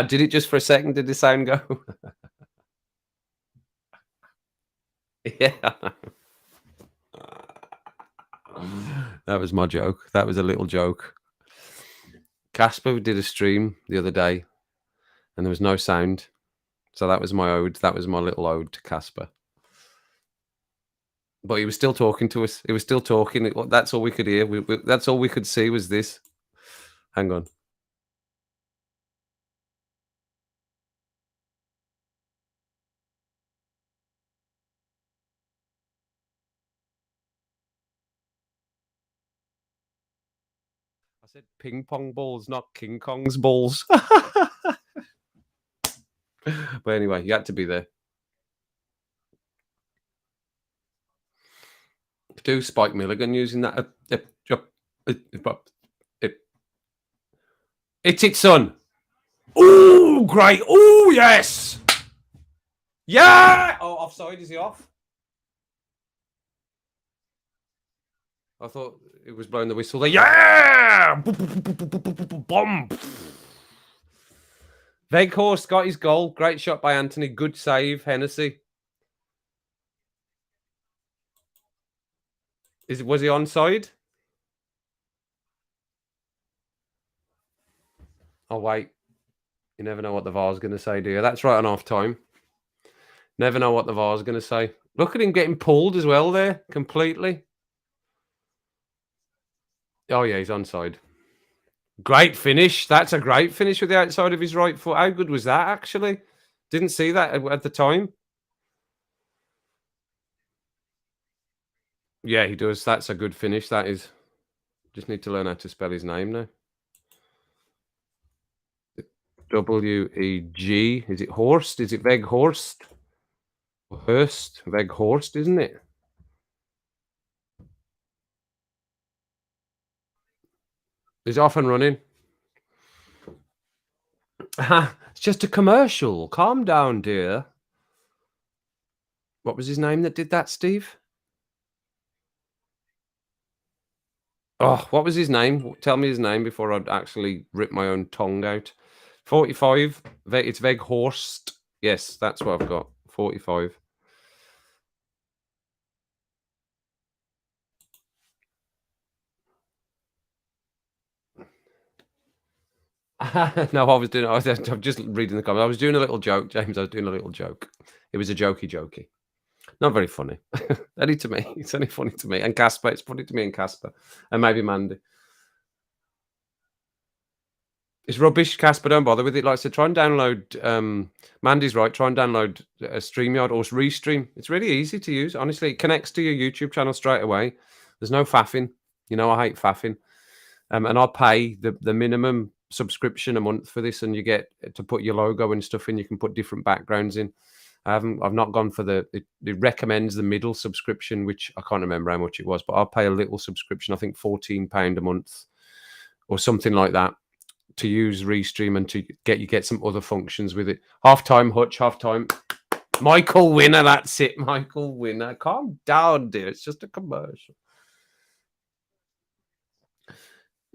Did it just for a second? Did the sound go? Yeah. That was my joke. That was a little joke. Casper did a stream the other day and there was no sound. So that was my ode. That was my little ode to Casper. But he was still talking to us. He was still talking. That's all we could hear. That's all we could see was this. Hang on. I said ping pong balls, not King Kong's balls. But anyway, you had to be there. Do Spike Milligan using that. It's its son. Oh, great. Oh, yes. Yeah. Oh, offside. Is he off? I thought it was blowing the whistle there. Yeah. Bomb. Weghorst got his goal. Great shot by Anthony. Good save, Hennessy. Was he onside? Oh, wait. You never know what the VAR's going to say, do you? That's right on half time. Never know what the VAR's going to say. Look at him getting pulled as well there, completely. Oh, yeah, he's onside. Great finish. That's a great finish with the outside of his right foot. How good was that, actually? Didn't see that at the time. Yeah, he does. That's a good finish, that is. Just need to learn how to spell his name now. W-E-G. Is it Horst? Is it Weghorst? Hurst? Weghorst, isn't it? He's off and running. It's just a commercial. Calm down, dear. What was his name that did that, Steve? Oh, what was his name? Tell me his name before I'd actually rip my own tongue out. 45. It's Weghorst. Yes, that's what I've got. 45. No, I'm just reading the comments. I was doing a little joke, James. I was doing a little joke. It was a jokey. Not very funny. Only to me. It's only funny to me. And Casper. It's funny to me and Casper. And maybe Mandy. It's rubbish, Casper. Don't bother with it. Like I said, try and download. Mandy's right. Try and download a StreamYard or Restream. It's really easy to use. Honestly, it connects to your YouTube channel straight away. There's no faffing. You know, I hate faffing. And I'll pay the minimum subscription a month for this, and you get to put your logo and stuff in. You can put different backgrounds in. I've not gone for it recommends the middle subscription, which I can't remember how much it was, but I'll pay a little subscription. I think £14 a month or something like that to use Restream and to get some other functions with it. Half-time, Hutch, half-time. Michael Winner, that's it. Michael Winner. Calm down, dear. It's just a commercial.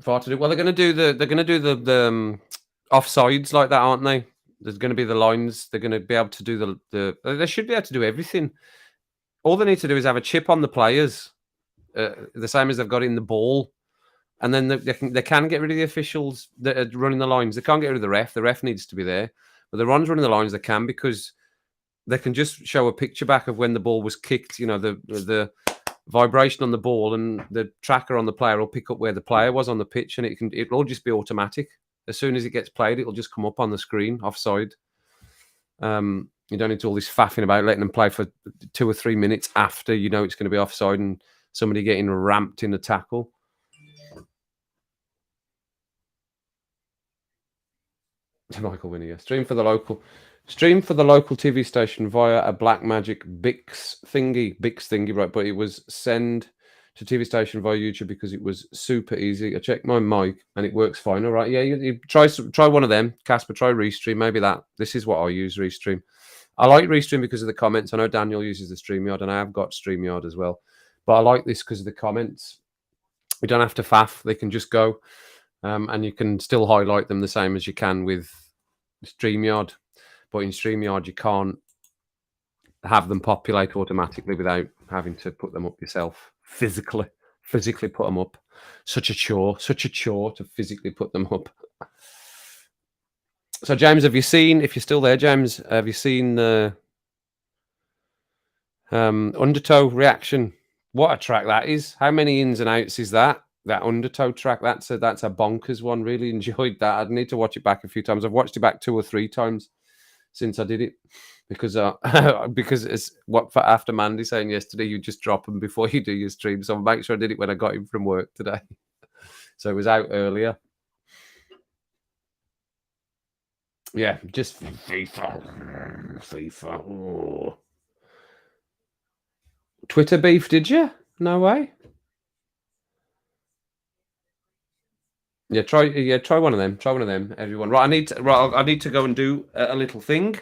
Far to do. Well, they're going to do the offsides like that, aren't they? There's going to be the lines. They're going to be able to do they should be able to do everything. All they need to do is have a chip on the players, the same as they've got in the ball, and then they can get rid of the officials that are running the lines. They can't get rid of the ref. The ref needs to be there, but the ones running the lines they can, because they can just show a picture back of when the ball was kicked. You know, the vibration on the ball, and the tracker on the player will pick up where the player was on the pitch, and it'll all just be automatic. As soon as it gets played, it'll just come up on the screen, offside. You don't need to all this faffing about letting them play for 2 or 3 minutes after you know it's going to be offside and somebody getting ramped in the tackle. Michael Winner, yeah. Stream for the local TV station via a Blackmagic Bix thingy, right? But it was send to TV station via YouTube because it was super easy. I checked my mic and it works fine. All right, yeah. You try one of them, Casper. Try Restream. Maybe that. This is what I use, Restream. I like Restream because of the comments. I know Daniel uses the StreamYard, and I have got StreamYard as well. But I like this because of the comments. We don't have to faff. They can just go, and you can still highlight them the same as you can with StreamYard. But in StreamYard, you can't have them populate automatically without having to put them up yourself physically put them up. Such a chore to physically put them up. So, James, have you seen, if you're still there, James, have you seen the Undertow reaction? What a track that is. How many ins and outs is that? That Undertow track, that's a bonkers one. Really enjoyed that. I'd need to watch it back a few times. I've watched it back 2 or 3 times since I did it, because it's after Mandy saying yesterday, you just drop them before you do your stream. So I'll make sure I did it when I got him from work today. So it was out earlier. Yeah, just FIFA. Oh. Twitter beef, did you? No way. Yeah, try one of them. Try one of them, everyone. Right, I need to go and do a little thing.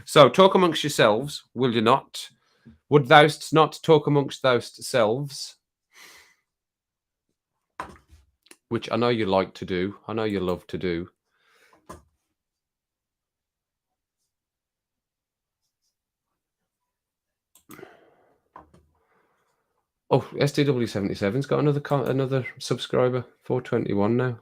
So talk amongst yourselves, will you not? Would thou not talk amongst selves? Which I know you like to do. I know you love to do. Oh, SDW77's got another subscriber. 421 now.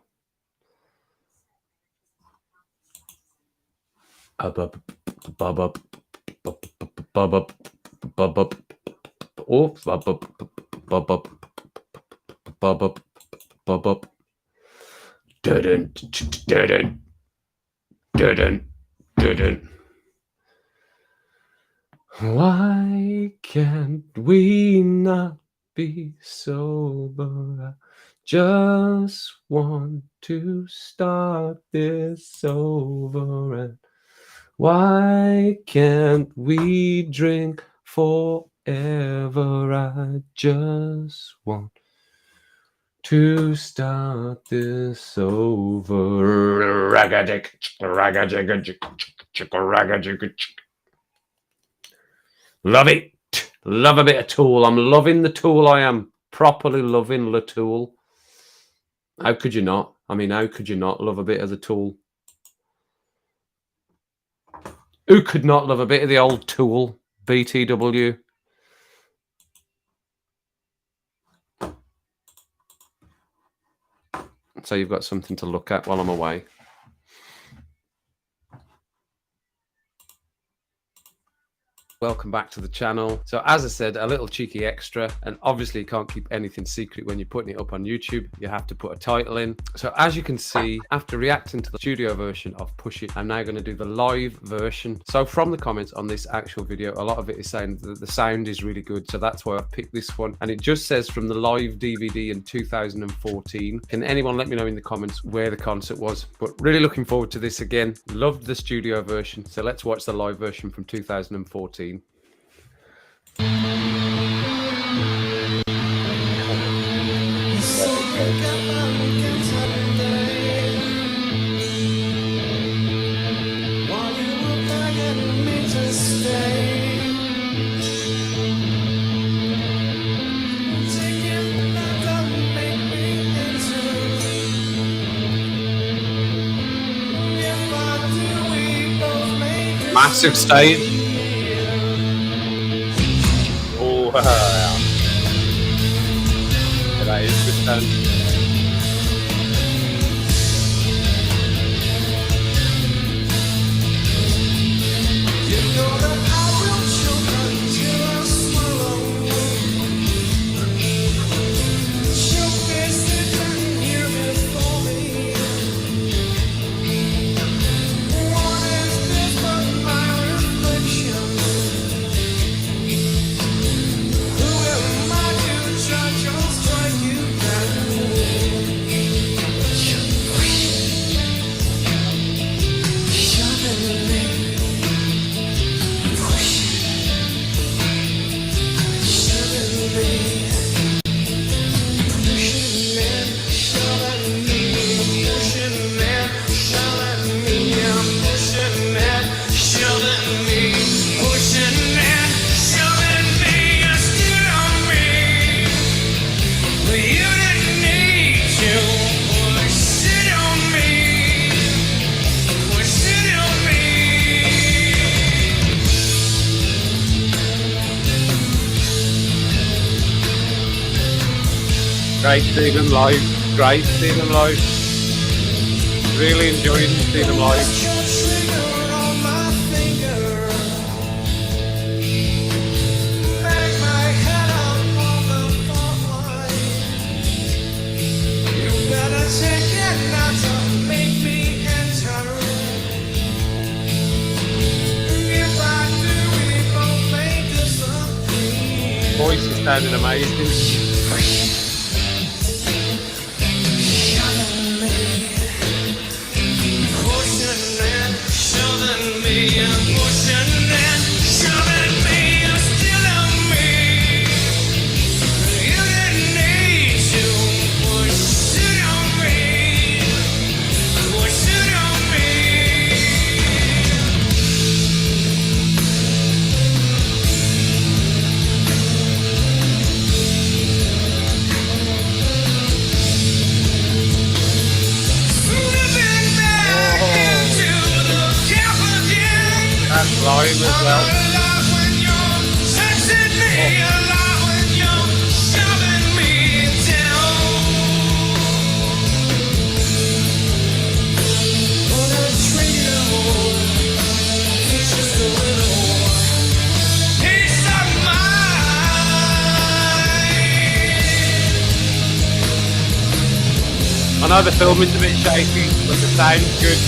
Why can't we not be sober? I just want to start this over. And why can't we drink forever? I just want to start this over. Love it. Love a bit of Tool. I'm loving the Tool. I am properly loving the Tool. How could you not? I mean, how could you not love a bit of the Tool? Who could not love a bit of the old Tool? BTW. So you've got something to look at while I'm away. Welcome back to the channel. So as I said, a little cheeky extra, and obviously you can't keep anything secret when you're putting it up on YouTube. You have to put a title in. So as you can see, after reacting to the studio version of Push It, I'm now going to do the live version. So from the comments on this actual video, a lot of it is saying that the sound is really good. So that's why I picked this one. And it just says from the live DVD in 2014. Can anyone let me know in the comments where the concert was? But really looking forward to this again. Loved the studio version. So let's watch the live version from 2014. Massive stage. Oh, yeah. That is good then. Great seeing them live. Great seeing them live. Really enjoying seeing them live. Voice is sounding amazing. That's live as well. I know the filming's a bit shaky, but the sound's good.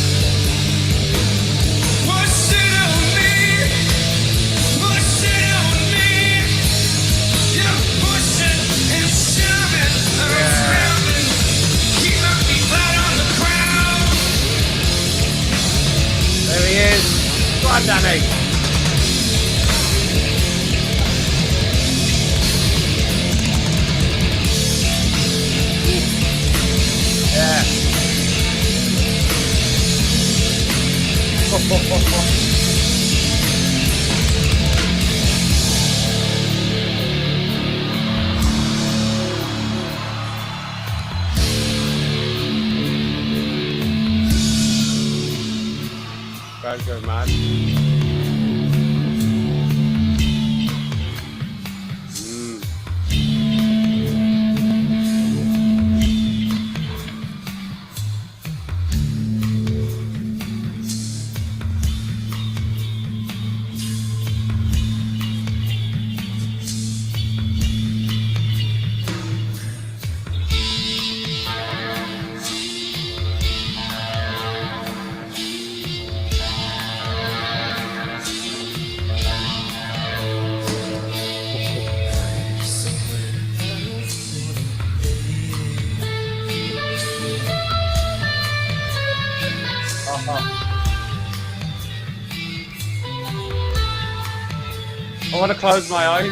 There he is. Go on, Danny. Yeah. Guys go mad. I want to close my eyes.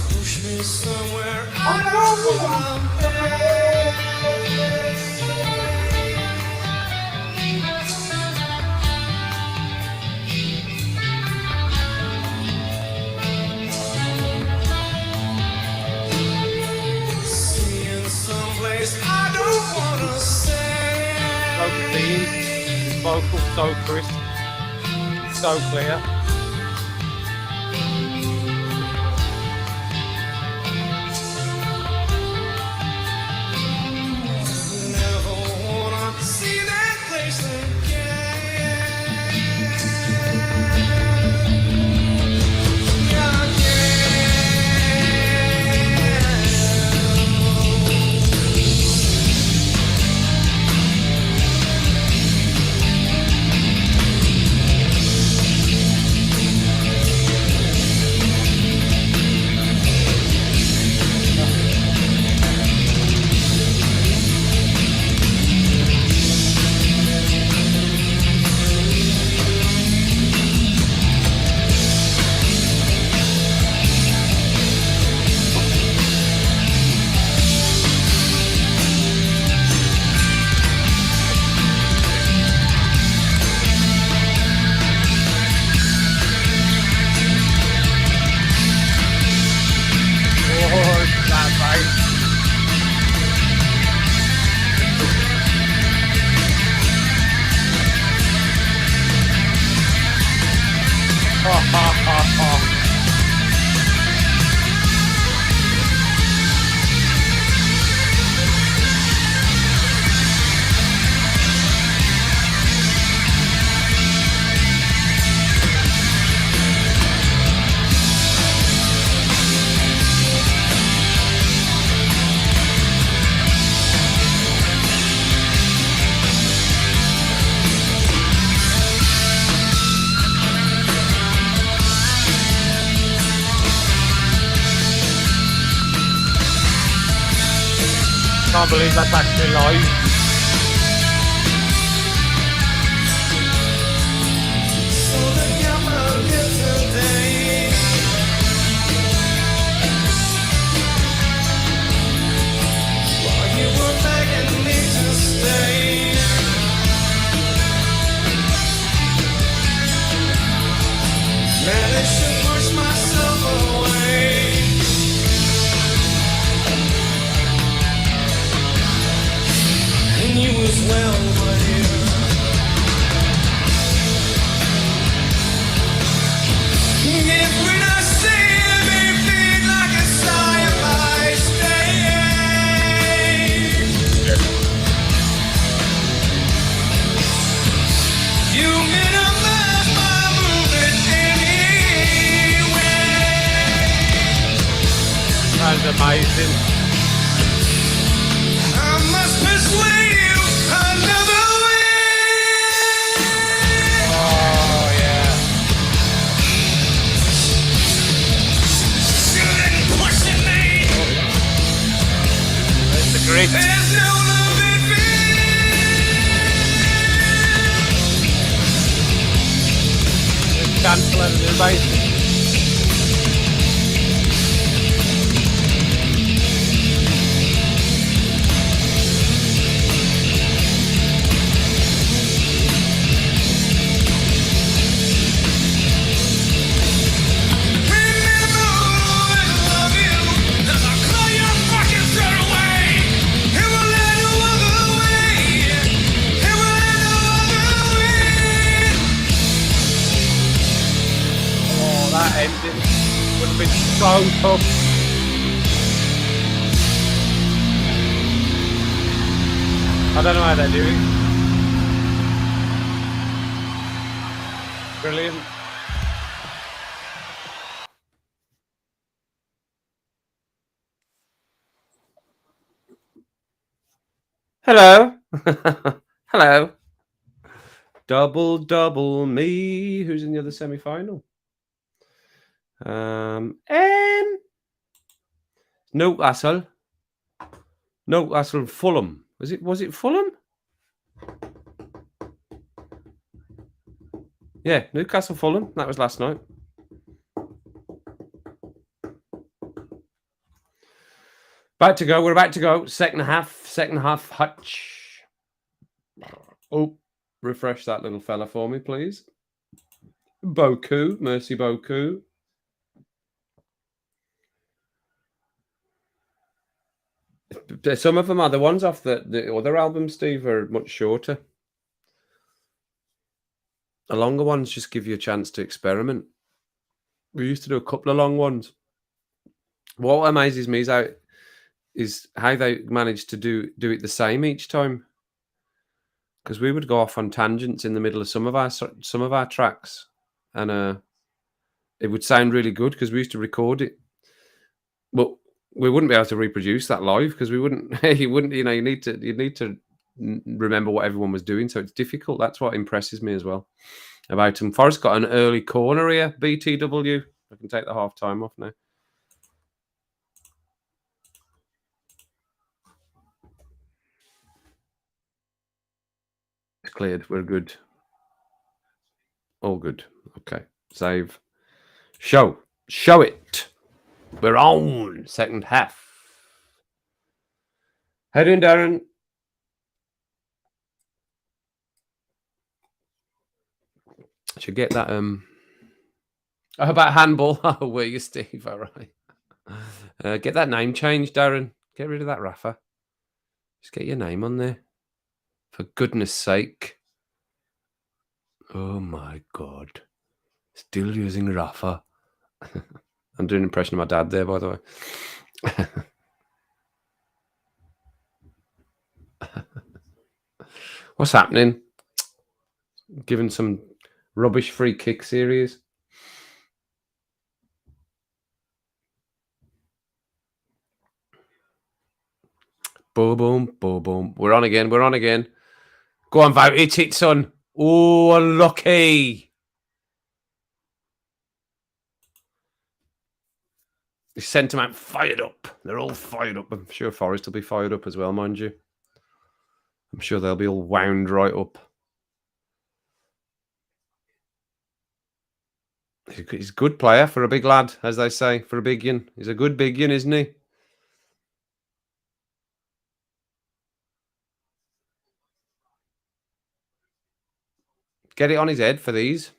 Push me somewhere I don't want to his vocal so crisp, so clear. Never wanna see that place again. Can't believe that's actually live. So the camera lives today. While you were begging me to stay. well, my dear. If when I see him, he feels like a sigh of my stay. You minimize my movement anyway. Sounds amazing. I must persuade you another way. Oh yeah. Shouldn't push me. It's the grit. There's no love in me. Cancel and new bass. Remember I love you. As I call your fucking throat away. It will let you walk away. It will let you walk away. Oh, that ending would have been so tough. I don't know how they do it. Brilliant. Hello. Hello. Double me. Who's in the other semi-final? And Newcastle. Newcastle Fulham. Was it Fulham? Yeah, Newcastle Fulham. That was last night. We're about to go. Second half, Hutch. Oh, refresh that little fella for me, please. Boku, Mercy Boku. Some of them are the ones off the other album, Steve, are much shorter. The longer ones just give you a chance to experiment. We used to do a couple of long ones. What amazes me is how they managed to do it the same each time. Because we would go off on tangents in the middle of some of our tracks, and it would sound really good because we used to record it, but we wouldn't be able to reproduce that live because we wouldn't. You wouldn't. You need to remember what everyone was doing, so it's difficult. That's what impresses me as well about him. Forrest got an early corner here. BTW. I can take the half time off now. It's cleared. We're good. All good. Okay. Save. Show it. We're on second half. How you doing, Darren? Should get that. Oh, about handball. Oh, were you, Steve? All right. Get that name changed, Darren. Get rid of that Rafa. Just get your name on there. For goodness sake. Oh my God. Still using Rafa. I'm doing an impression of my dad there, by the way. What's happening? Given some rubbish free kick series. Boom, boom, boom, boom. We're on again. Go on, Vout. Hit it, son. Oh, unlucky. The sentiment fired up. They're all fired up. I'm sure Forrest will be fired up as well, mind you. I'm sure they'll be all wound right up. He's a good player for a big lad, as they say, for a big yin. He's a good big yin, isn't he? Get it on his head for these.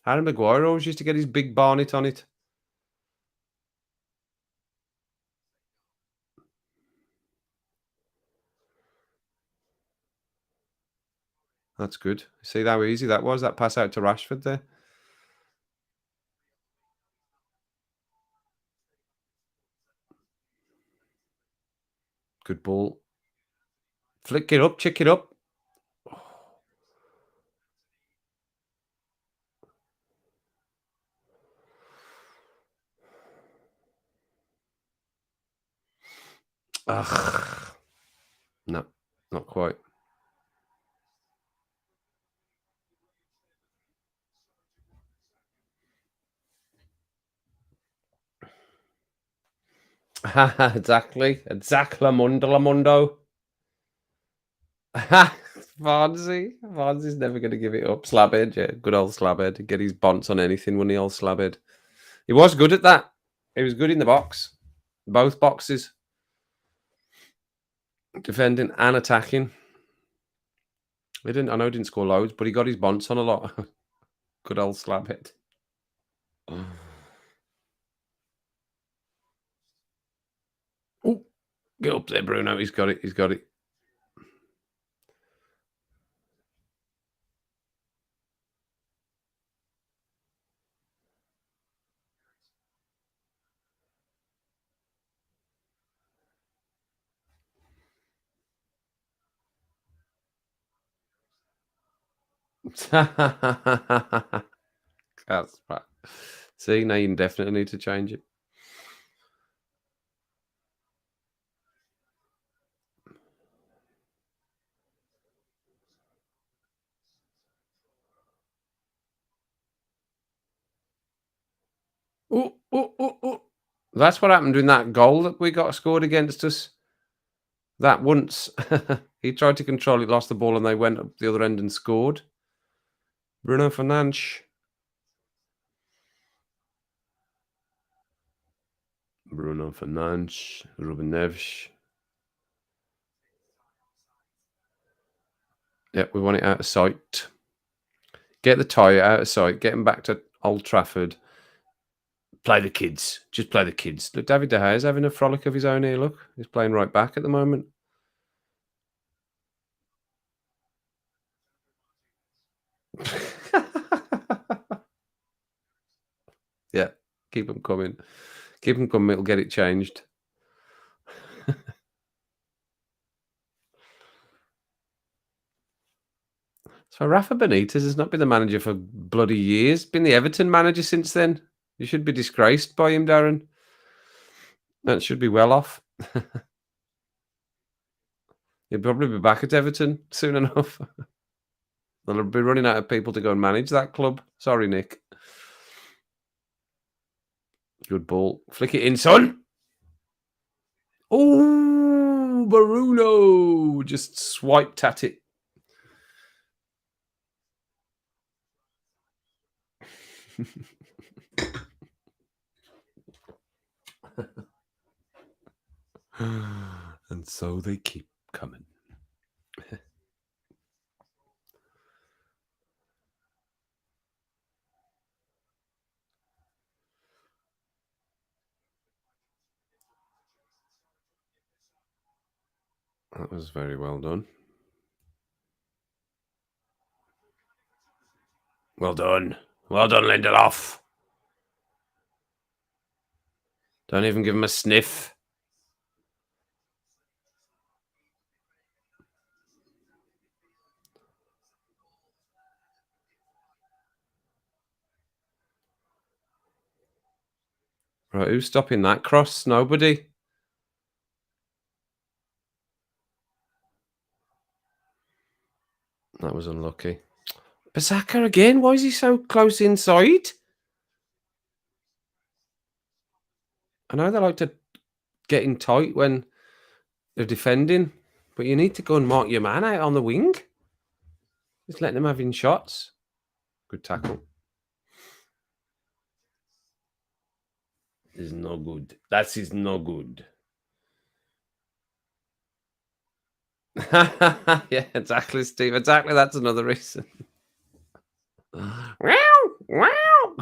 Harry Maguire always used to get his big barnet on it. That's good. See how easy that was? That pass out to Rashford there. Good ball. Flick it up, chick it up. Ugh. No, not quite. Exactly. Exactly, Mundo. Varnsey's never going to give it up. Slabhead, yeah. Good old Slabhead. Get his bonts on anything, wouldn't he, old Slabhead? He was good at that. He was good in the box. Both boxes. Defending and attacking. I know he didn't score loads, but he got his bonts on a lot. Good old Slabhead. Oh, get up there, Bruno. He's got it. He's got it. That's right. See, now you definitely need to change it. Oh. That's what happened in that goal that we got scored against us. That once he tried to control it, lost the ball, and they went up the other end and scored. Bruno Fernandes. Bruno Fernandes. Ruben Neves. Yep, we want it out of sight. Get the tie out of sight. Get him back to Old Trafford. Play the kids. Just play the kids. Look, David De Gea is having a frolic of his own here. Look, he's playing right back at the moment. Yeah, keep them coming. Keep them coming. It'll get it changed. So Rafa Benitez has not been the manager for bloody years. Been the Everton manager since then. You should be disgraced by him, Darren. That should be well off. He'll probably be back at Everton soon enough. They'll be running out of people to go and manage that club. Sorry, Nick. Good ball. Flick it in, son. Oh, Bruno just swiped at it. And so they keep coming. That was very well done. Well done. Well done, Lindelof. Don't even give him a sniff. Right, who's stopping that cross? Nobody. That was unlucky. Basaka again? Why is he so close inside? I know they like to get in tight when they're defending, but you need to go and mark your man out on the wing. Just letting them have in shots. Good tackle. Is no good. That is no good. Yeah, exactly, Steve. Exactly. That's another reason. Wow, wow.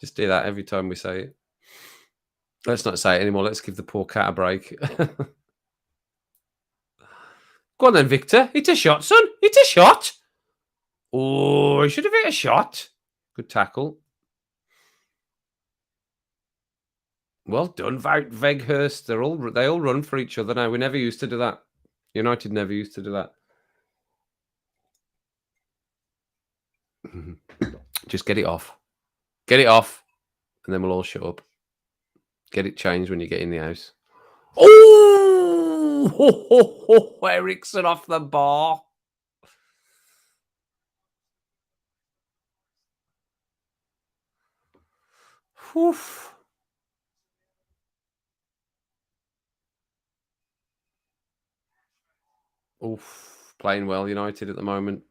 Just do that every time we say it. Let's not say it anymore. Let's give the poor cat a break. Go on then, Victor. It's a shot, son. It's a shot. Oh, he should have hit a shot. Good tackle. Well done, Veghurst. They all run for each other now. We never used to do that. United never used to do that. Just get it off. Get it off, and then we'll all shut up. Get it changed when you get in the house. Oh, Ericsson off the bar. Oof. Oof. Playing well, United at the moment.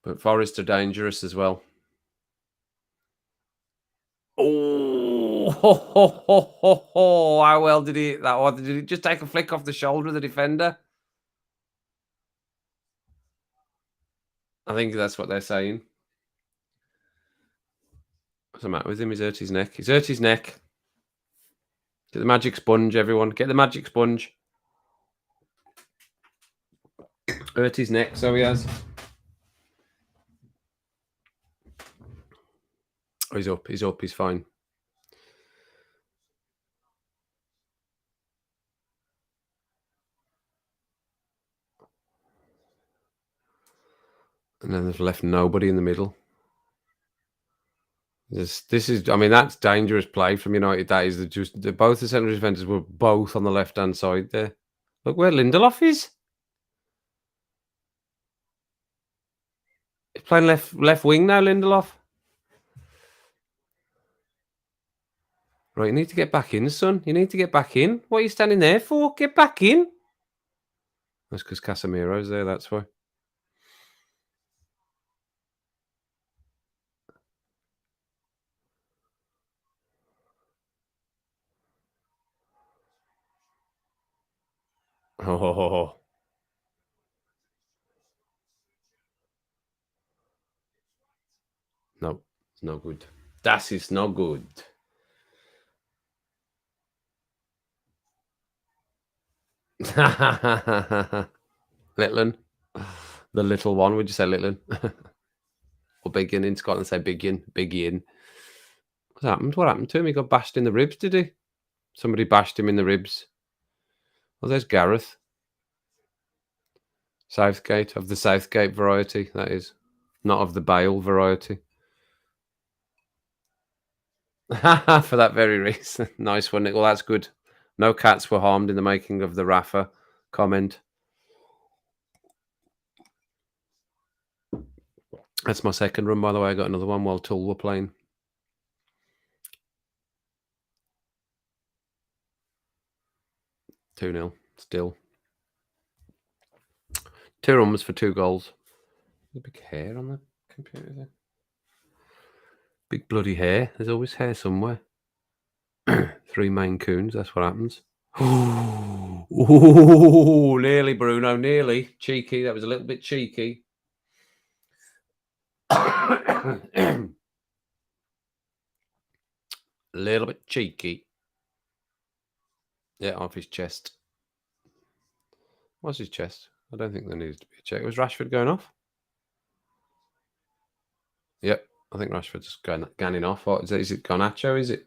But Forest are dangerous as well. Oh, how well did he hit that one? Did he just take a flick off the shoulder of the defender? I think that's what they're saying. What's the matter with him? He's hurt his neck. He's hurt his neck. Get the magic sponge, everyone. Get the magic sponge. Hurt his neck, so he has. Oh, he's up. He's up. He's fine. And then they've left nobody in the middle. This is, I mean, that's dangerous play from United. That is both the central defenders were both on the left-hand side there. Look where Lindelof is. He's playing left wing now, Lindelof. Right, you need to get back in, son. You need to get back in. What are you standing there for? Get back in. That's because Casemiro's there, that's why. Oh. No, it's no good. That is no good. Littlin. The little one. Would you say Littlin? Or Biggin in Scotland say Biggin. Biggin. What happened? What happened to him? He got bashed in the ribs, did he? Somebody bashed him in the ribs. Well, there's Gareth. Southgate, of the Southgate variety, that is. Not of the Bale variety. For that very reason. Nice one, Nick. Well, that's good. No cats were harmed in the making of the Rafa comment. That's my second run, by the way. I got another one while Tull were playing. Two-0 still. 2 runs for 2 goals. There's a big hair on the computer there. Big bloody hair. There's always hair somewhere. 3 Maine Coons. That's what happens. Ooh, nearly, Bruno. Nearly. Cheeky. That was a little bit cheeky. A little bit cheeky. Yeah, off his chest. What's his chest? I don't think there needs to be a check. Was Rashford going off? Yep. I think Rashford's just ganning off. What is it? Is it Garnacho? Is it?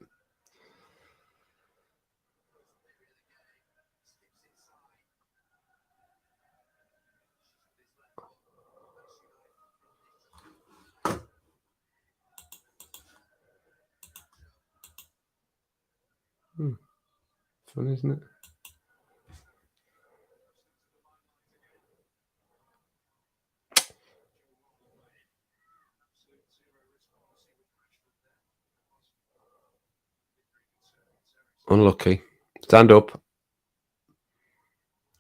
Fun, isn't it? Unlucky. Stand up.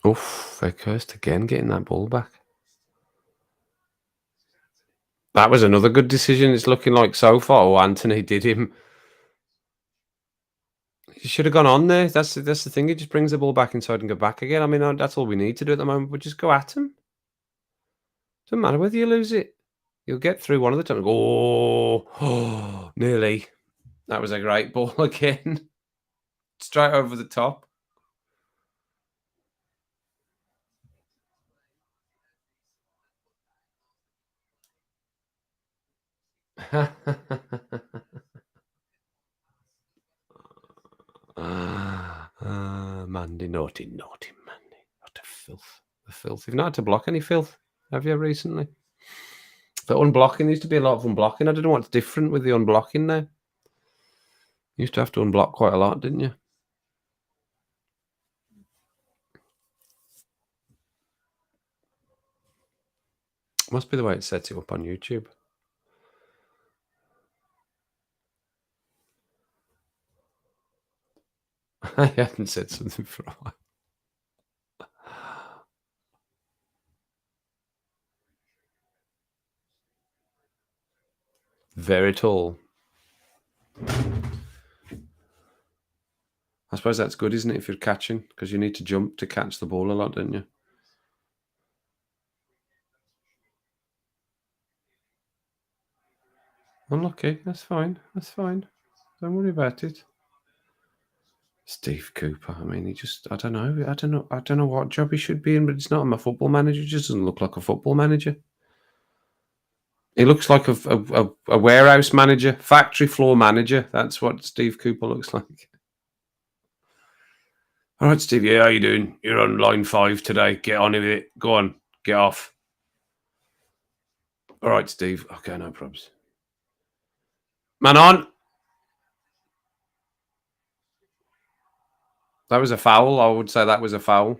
Oof, Veghurst again getting that ball back. That was another good decision. It's looking like so far. Oh, Anthony did him. He should have gone on there. That's the thing. He just brings the ball back inside and go back again. I mean, that's all we need to do at the moment. But just go at him. Doesn't matter whether you lose it. You'll get through one of the time. Oh, nearly. That was a great ball again. Straight over the top. Mandy, naughty, naughty Mandy. What a filth. The filth. You've not had to block any filth, have you, recently? The unblocking, there used to be a lot of unblocking. I don't know what's different with the unblocking now. You used to have to unblock quite a lot, didn't you? Must be the way it sets it up on YouTube. I haven't said something for a while. Very tall. I suppose that's good, isn't it, if you're catching? Because you need to jump to catch the ball a lot, don't you? Unlucky. That's fine. That's fine. Don't worry about it. Steve Cooper. I mean, I don't know what job he should be in, but it's not. I'm a football manager. He just doesn't look like a football manager. He looks like a warehouse manager, factory floor manager. That's what Steve Cooper looks like. All right, Steve. Yeah, how you doing? You're on line 5 today. Get on with it. Go on. Get off. All right, Steve. Okay, no probs. Man on. That was a foul. I would say that was a foul.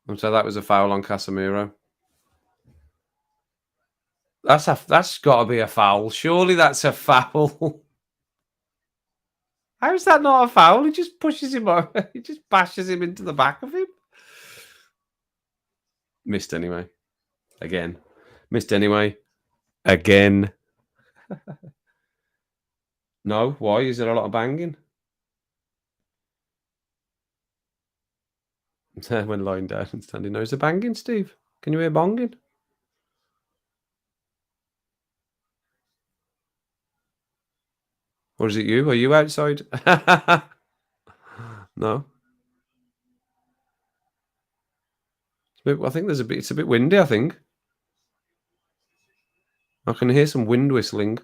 I would say that was a foul on Casemiro. That's got to be a foul. Surely that's a foul. How is that not a foul? He just pushes him over. He just bashes him into the back of him. Missed anyway. Again. Missed anyway. Again. No. Why? Is there a lot of banging? When lying down and standing. No, is there banging, Steve? Can you hear bonging? Or is it you? Are you outside? No. I think it's a bit windy, I think. I can hear some wind whistling.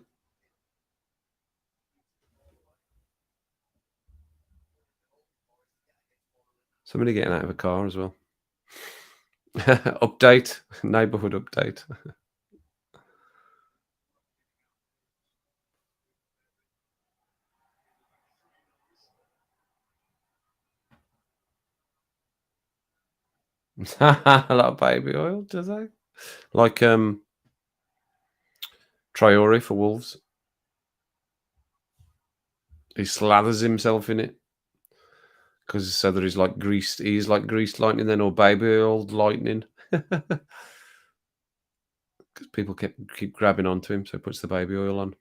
Somebody getting out of a car as well. Update. Neighbourhood update. A lot of baby oil, do they? Like Traore for Wolves. He slathers himself in it. Because so that he's like greased lightning then, or baby oil lightning. Because people keep grabbing onto him, so he puts the baby oil on.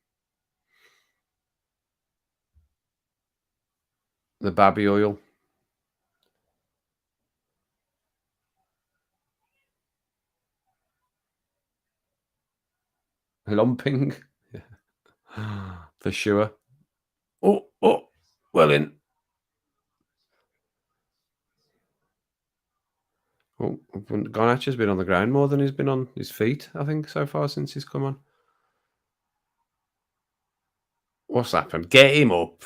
The baby oil. Lumping. Yeah. For sure. Oh, well in. Oh, Garnacho's been on the ground more than he's been on his feet, I think, so far since he's come on. What's happened? Get him up.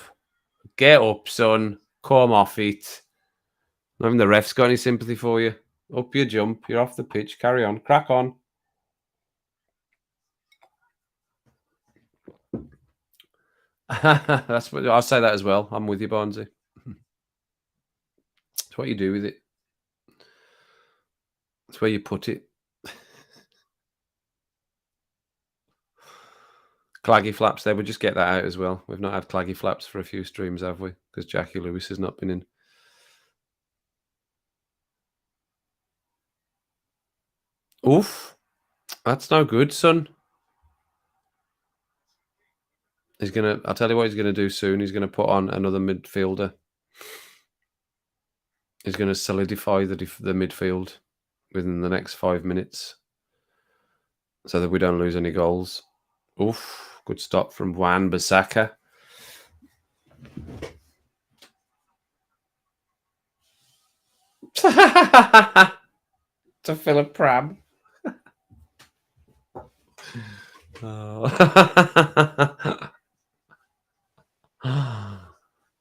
Get up, son. Come off it. Not even the ref's got any sympathy for you. Up you jump. You're off the pitch. Carry on. Crack on. That's what I'll say that as well. I'm with you, Barnesy. It's what you do with it. It's where you put it. Claggy flaps there. We'll just get that out as well. We've not had claggy flaps for a few streams, have we? Because Jackie Lewis has not been in. Oof. That's no good, son. I'll tell you what he's going to do soon. He's going to put on another midfielder. He's going to solidify the midfield within the next 5 minutes so that we don't lose any goals. Oof. Good stop from Wan-Bissaka. To fill a pram. Oh.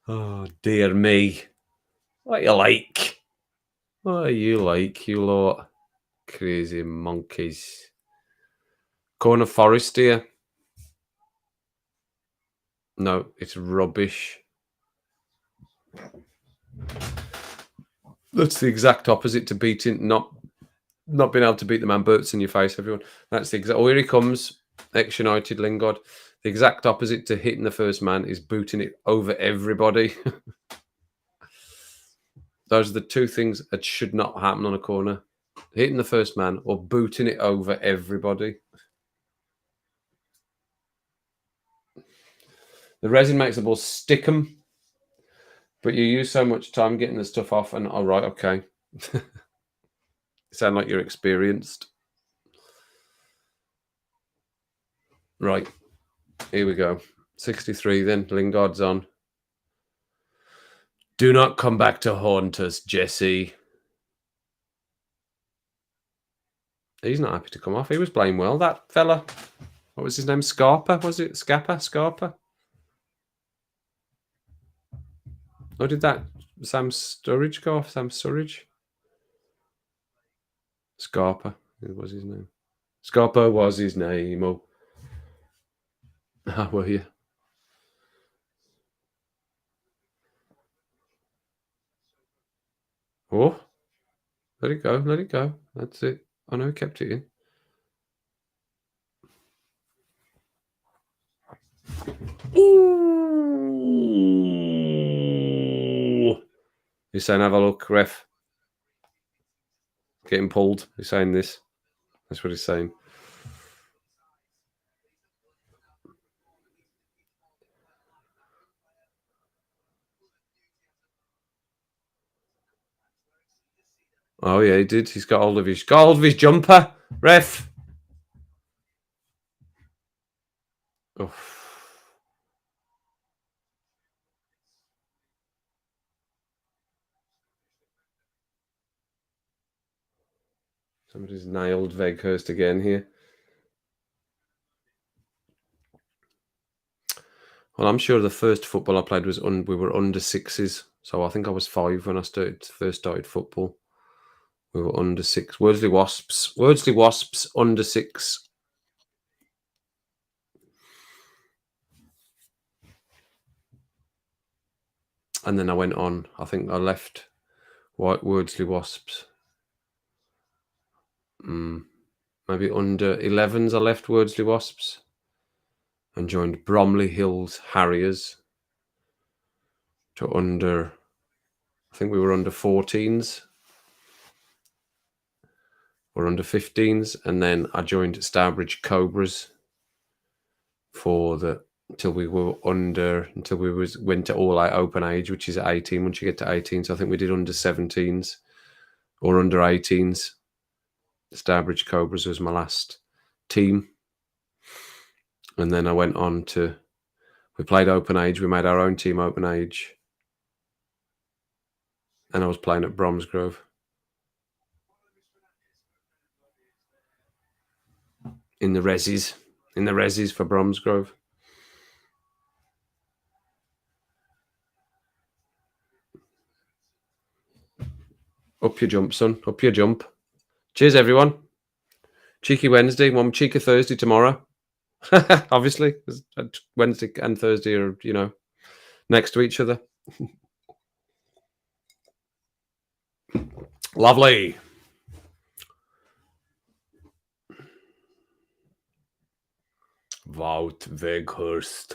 Oh, dear me. What you like? What are you like, you lot? Crazy monkeys. Corner Forest here. No, it's rubbish. That's the exact opposite to beating, not being able to beat the man Burt's in your face, everyone. That's the exact. Oh, here he comes. Ex-United Lingard. The exact opposite to hitting the first man is booting it over everybody. Those are the two things that should not happen on a corner. Hitting the first man or booting it over everybody. The resin makes the ball stick 'em, but you use so much time getting the stuff off and all right, okay. You sound like you're experienced. Right. Here we go. 63 then. Lingard's on. Do not come back to haunt us, Jesse. He's not happy to come off. He was playing well, that fella. What was his name? Scarpa, was it? Scarpa? Or did that Sam Sturridge go off? Sam Sturridge? Scarpa. What was his name? Scarpa was his name. Oh. How were you? Oh. Let it go. Let it go. That's it. I know he kept it in. Ooh. He's saying, have a look, ref. Getting pulled. He's saying this. That's what he's saying. Oh yeah, he did. He's got hold of his jumper. Ref. Oh. Somebody's nailed Veghurst again here. Well, I'm sure the first football I played was we were under sixes. So I think I was 5 when I first started football. We were under 6. Wordsley Wasps under 6. And then I went on. I think I left Wordsley Wasps. Maybe under 11s I left Wordsley Wasps and joined Bromley Hills Harriers to I think we were under 14s or under 15s, and then I joined Stourbridge Cobras until we went to all out open age, which is at 18. Once you get to 18, so I think we did under 17s or under 18s. Stourbridge Cobras was my last team, and then I went on to. We played open age. We made our own team open age, and I was playing at Bromsgrove. In the resis for Bromsgrove. Up your jump, son. Up your jump. Cheers, everyone. Cheeky Wednesday, one cheeky Thursday tomorrow. Obviously, Wednesday and Thursday are, next to each other. Lovely. Wout Weghorst.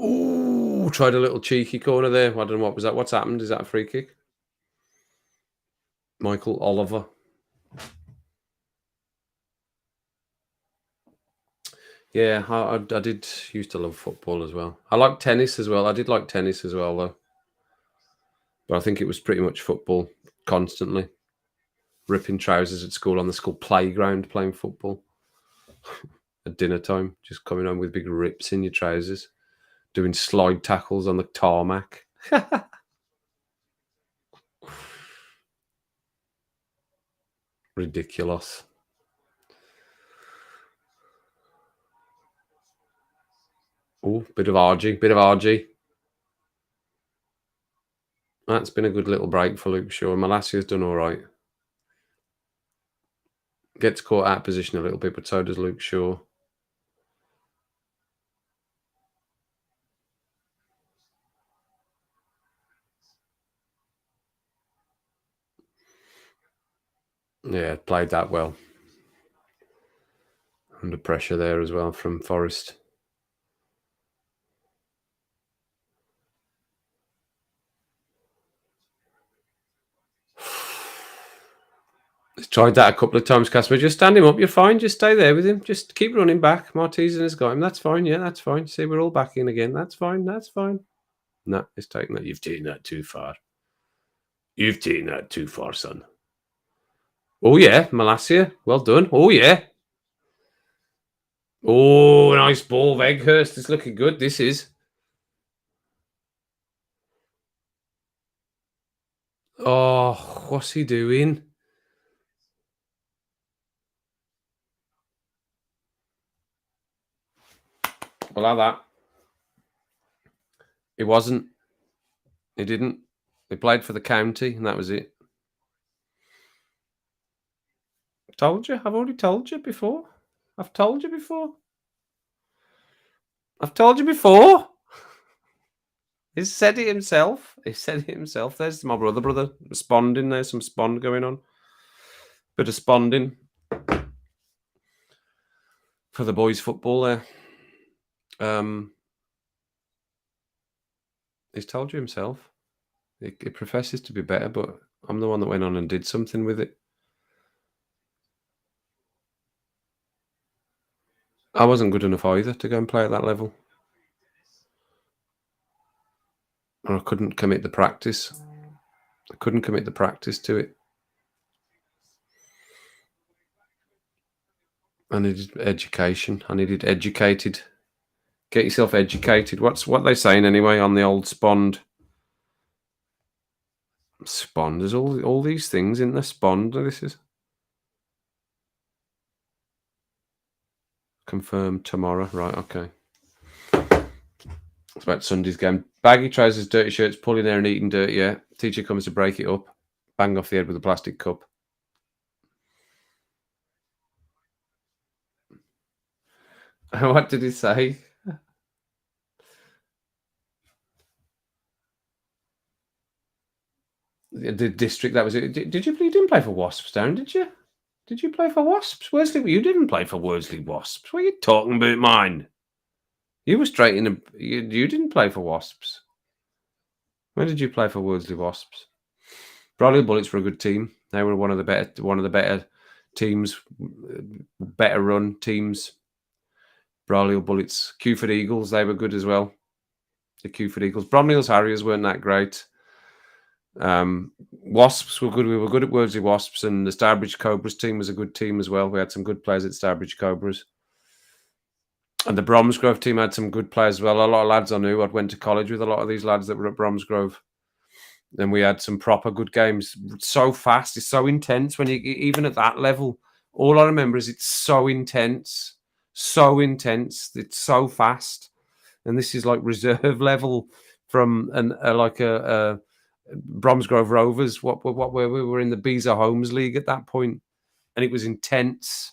Ooh, tried a little cheeky corner there. I don't know what was that. What's happened? Is that a free kick? Michael Oliver. Yeah, I did used to love football as well. I like tennis as well. I did like tennis as well, though. But I think it was pretty much football constantly. Ripping trousers at school on the school playground playing football. At dinner time, just coming home with big rips in your trousers. Doing slide tackles on the tarmac. Ridiculous. Oh, bit of RG. That's been a good little break for Luke Shaw. Malassia's done all right. Gets caught out of position a little bit, but so does Luke Shaw. Yeah, played that well. Under pressure there as well from Forrest. He's tried that a couple of times, Casper. Just stand him up. You're fine. Just stay there with him. Just keep running back. Martesen has got him. That's fine. Yeah, that's fine. See, we're all back in again. That's fine. That's fine. No, it's taking that. You've taken that too far. You've taken that too far, son. Oh, yeah. Malassia. Well done. Oh, yeah. Oh, nice ball, Veghurst. It's looking good. This is. Oh, what's he doing? Well, like that. It wasn't. He didn't. He played for the county, and that was it. Told you. I've already told you before. I've told you before. I've told you before. He's said it himself. He said it himself. There's my brother. Sponding. There's some spond going on. Bit of sponding for the boys' football there. He's told you himself. He professes to be better, but I'm the one that went on and did something with it. I wasn't good enough either to go and play at that level. Or I couldn't commit the practice. I couldn't commit the practice to it. I needed education. I needed educated. Get yourself educated. What they saying anyway on the old Spond? Spond. There's all these things in the Spond. This is confirmed tomorrow. Right, okay. It's about Sunday's game. Baggy trousers, dirty shirts, pulling there and eating dirt, yeah. Teacher comes to break it up. Bang off the head with a plastic cup. What did he say? The district, that was it. Did you didn't play for Wasps, Darren, did you? Did you play for Wasps? Worsley, you didn't play for Worsley Wasps. What are you talking about, mine? You were straight in. You didn't play for Wasps. When did you play for Worsley Wasps? Bradley Bullets were a good team. They were one of the better teams, better run teams. Bradley Bullets, Cuford Eagles, they were good as well. The Cuford Eagles, Bromley's Harriers weren't that great. Wasps were good. We were good at Worsley Wasps, and the Starbridge Cobras team was a good team as well. We had some good players at Starbridge Cobras. And the Bromsgrove team had some good players as well. A lot of lads I knew. I went to college with a lot of these lads that were at Bromsgrove. And we had some proper good games. It's so fast. It's so intense. When you, even at that level, all I remember is it's so intense. So intense. It's so fast. And this is like reserve level from a Bromsgrove Rovers. What we were in the Beezer Homes League at that point. And it was intense.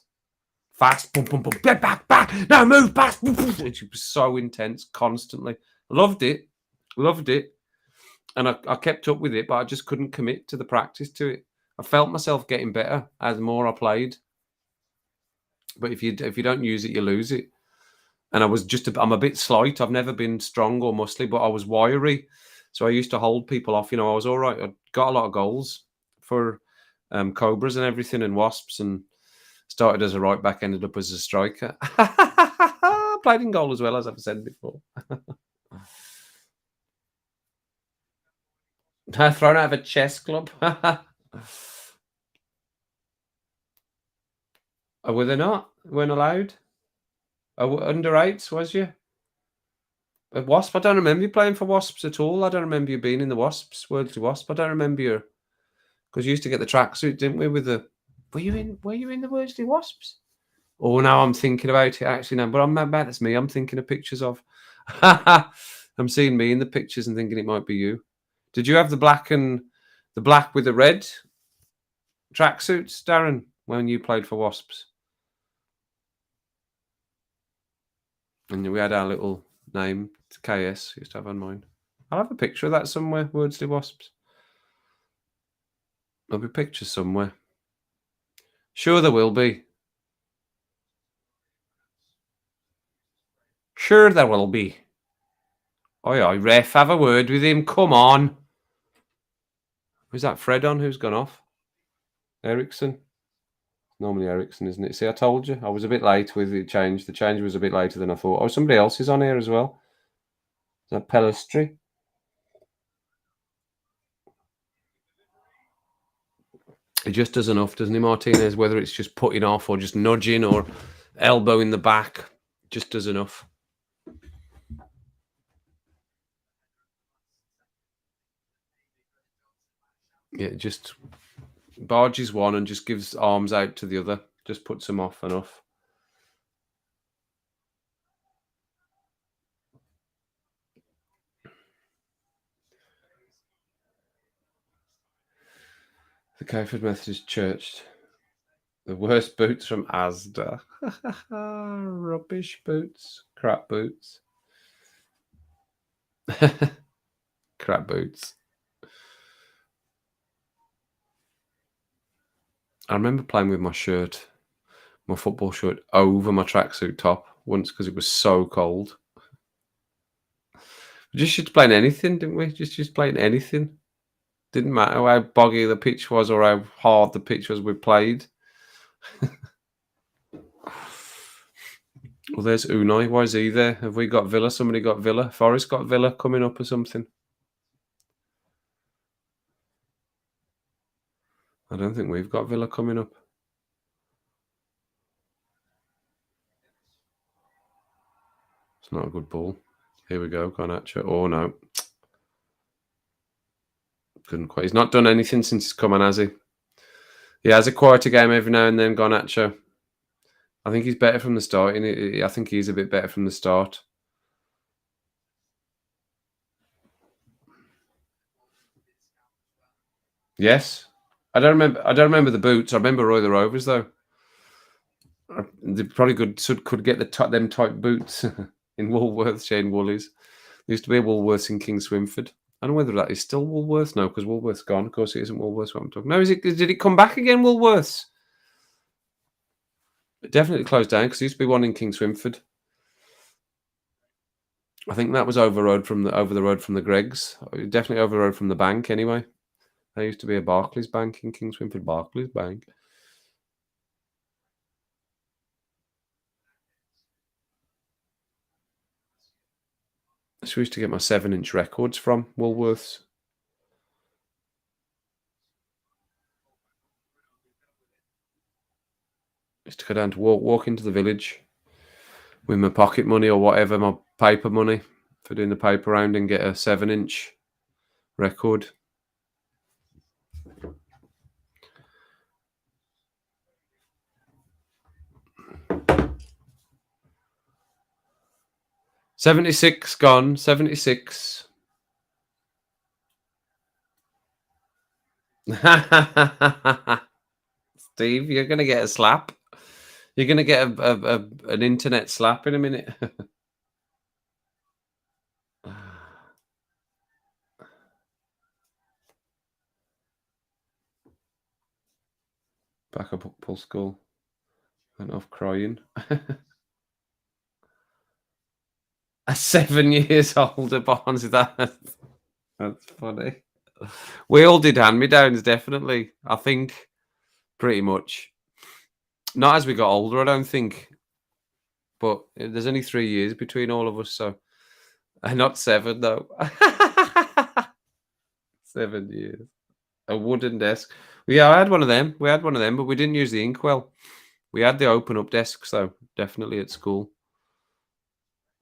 Fast, boom, boom, boom, back, no, move, back. It was so intense, constantly. Loved it. And I kept up with it, but I just couldn't commit to the practice to it. I felt myself getting better as more I played. But if you don't use it, you lose it. And I'm a bit slight. I've never been strong or muscly, but I was wiry. So I used to hold people off. I was all right. I got a lot of goals for Cobras and everything and Wasps, and started as a right back, ended up as a striker. Played in goal as well, as I've said before. Thrown out of a chess club. Oh, were they not? Weren't allowed? Under 8s, was you? A Wasp? I don't remember you playing for Wasps at all. I don't remember you being in the Wasps, Worldly Wasp. I don't remember you. Because you used to get the tracksuit, didn't we, with the... Were you in the Worsley Wasps? Oh, now I'm thinking about it, actually, now. But that's me. I'm thinking of pictures of. I'm seeing me in the pictures and thinking it might be you. Did you have the black with the red tracksuits, Darren, when you played for Wasps? And we had our little name, KS, used to have on mine. I'll have a picture of that somewhere, Wordsley Wasps. There'll be pictures somewhere. Sure there will be. Sure there will be. Oi, ref, have a word with him. Come on. Is that Fred on? Who's gone off? Ericsson? Normally Ericsson, isn't it? See, I told you. I was a bit late with the change. The change was a bit later than I thought. Oh, somebody else is on here as well. Is that Pelistri? He just does enough, doesn't he, Martinez? Whether it's just putting off or just nudging or elbow in the back, just does enough. Yeah, just barges one and just gives arms out to the other. Just puts them off enough. The Cowford Methodist Church. The worst boots from Asda. Rubbish boots. Crap boots. Crap boots. I remember playing with my shirt, my football shirt, over my tracksuit top once because it was so cold. We just used to play anything, didn't we? Just playing anything. Didn't matter how boggy the pitch was or how hard the pitch was we played. Well, there's Unai. Why is he there? Have we got Villa? Somebody got Villa? Forest got Villa coming up or something? I don't think we've got Villa coming up. It's not a good ball. Here we go, Garnacho. Oh, no. Couldn't quite. He's not done anything since he's come on, has he? He has a quieter game every now and then, Garnacho. I think he's better from the start. I think he's a bit better from the start. Yes. I don't remember the boots. I remember Roy the Rovers, though. They probably could get them type boots in Woolworths, Shane Woolies. There used to be a Woolworths in King Swinford. I don't know whether that is still Woolworths. No, because Woolworths gone. Of course, it isn't Woolworths. What I'm talking. No, is it? Did it come back again? Woolworths. It definitely closed down because there used to be one in King Swinford. I think that was over the road from the Greggs. Definitely over the road from the bank. Anyway, there used to be a Barclays Bank in King Swinford. Barclays Bank. So I used to get my 7-inch records from Woolworths. Used to go down to walk into the village with my pocket money or whatever, my paper money for doing the paper round and get a 7-inch record. '76 gone. 76. Steve, you're gonna get a slap. You're gonna get an internet slap in a minute. Back up Paul School. Went off crying. 7 years older, Barnes. That's funny. We all did hand-me-downs, definitely. I think pretty much. Not as we got older, I don't think. But there's only 3 years between all of us, so not 7 though. 7 years. A wooden desk. Yeah, I had one of them. We had one of them, but we didn't use the inkwell. We had the open-up desks, though, definitely at school.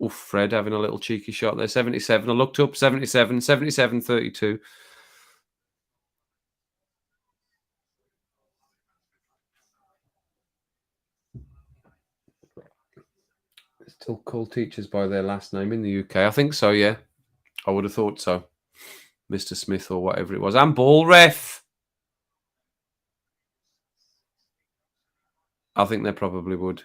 Oof, Fred having a little cheeky shot there. 77. I looked up 77, 77, 32. Still call teachers by their last name in the UK. I think so, yeah. I would have thought so. Mr. Smith or whatever it was. And ball ref. I think they probably would.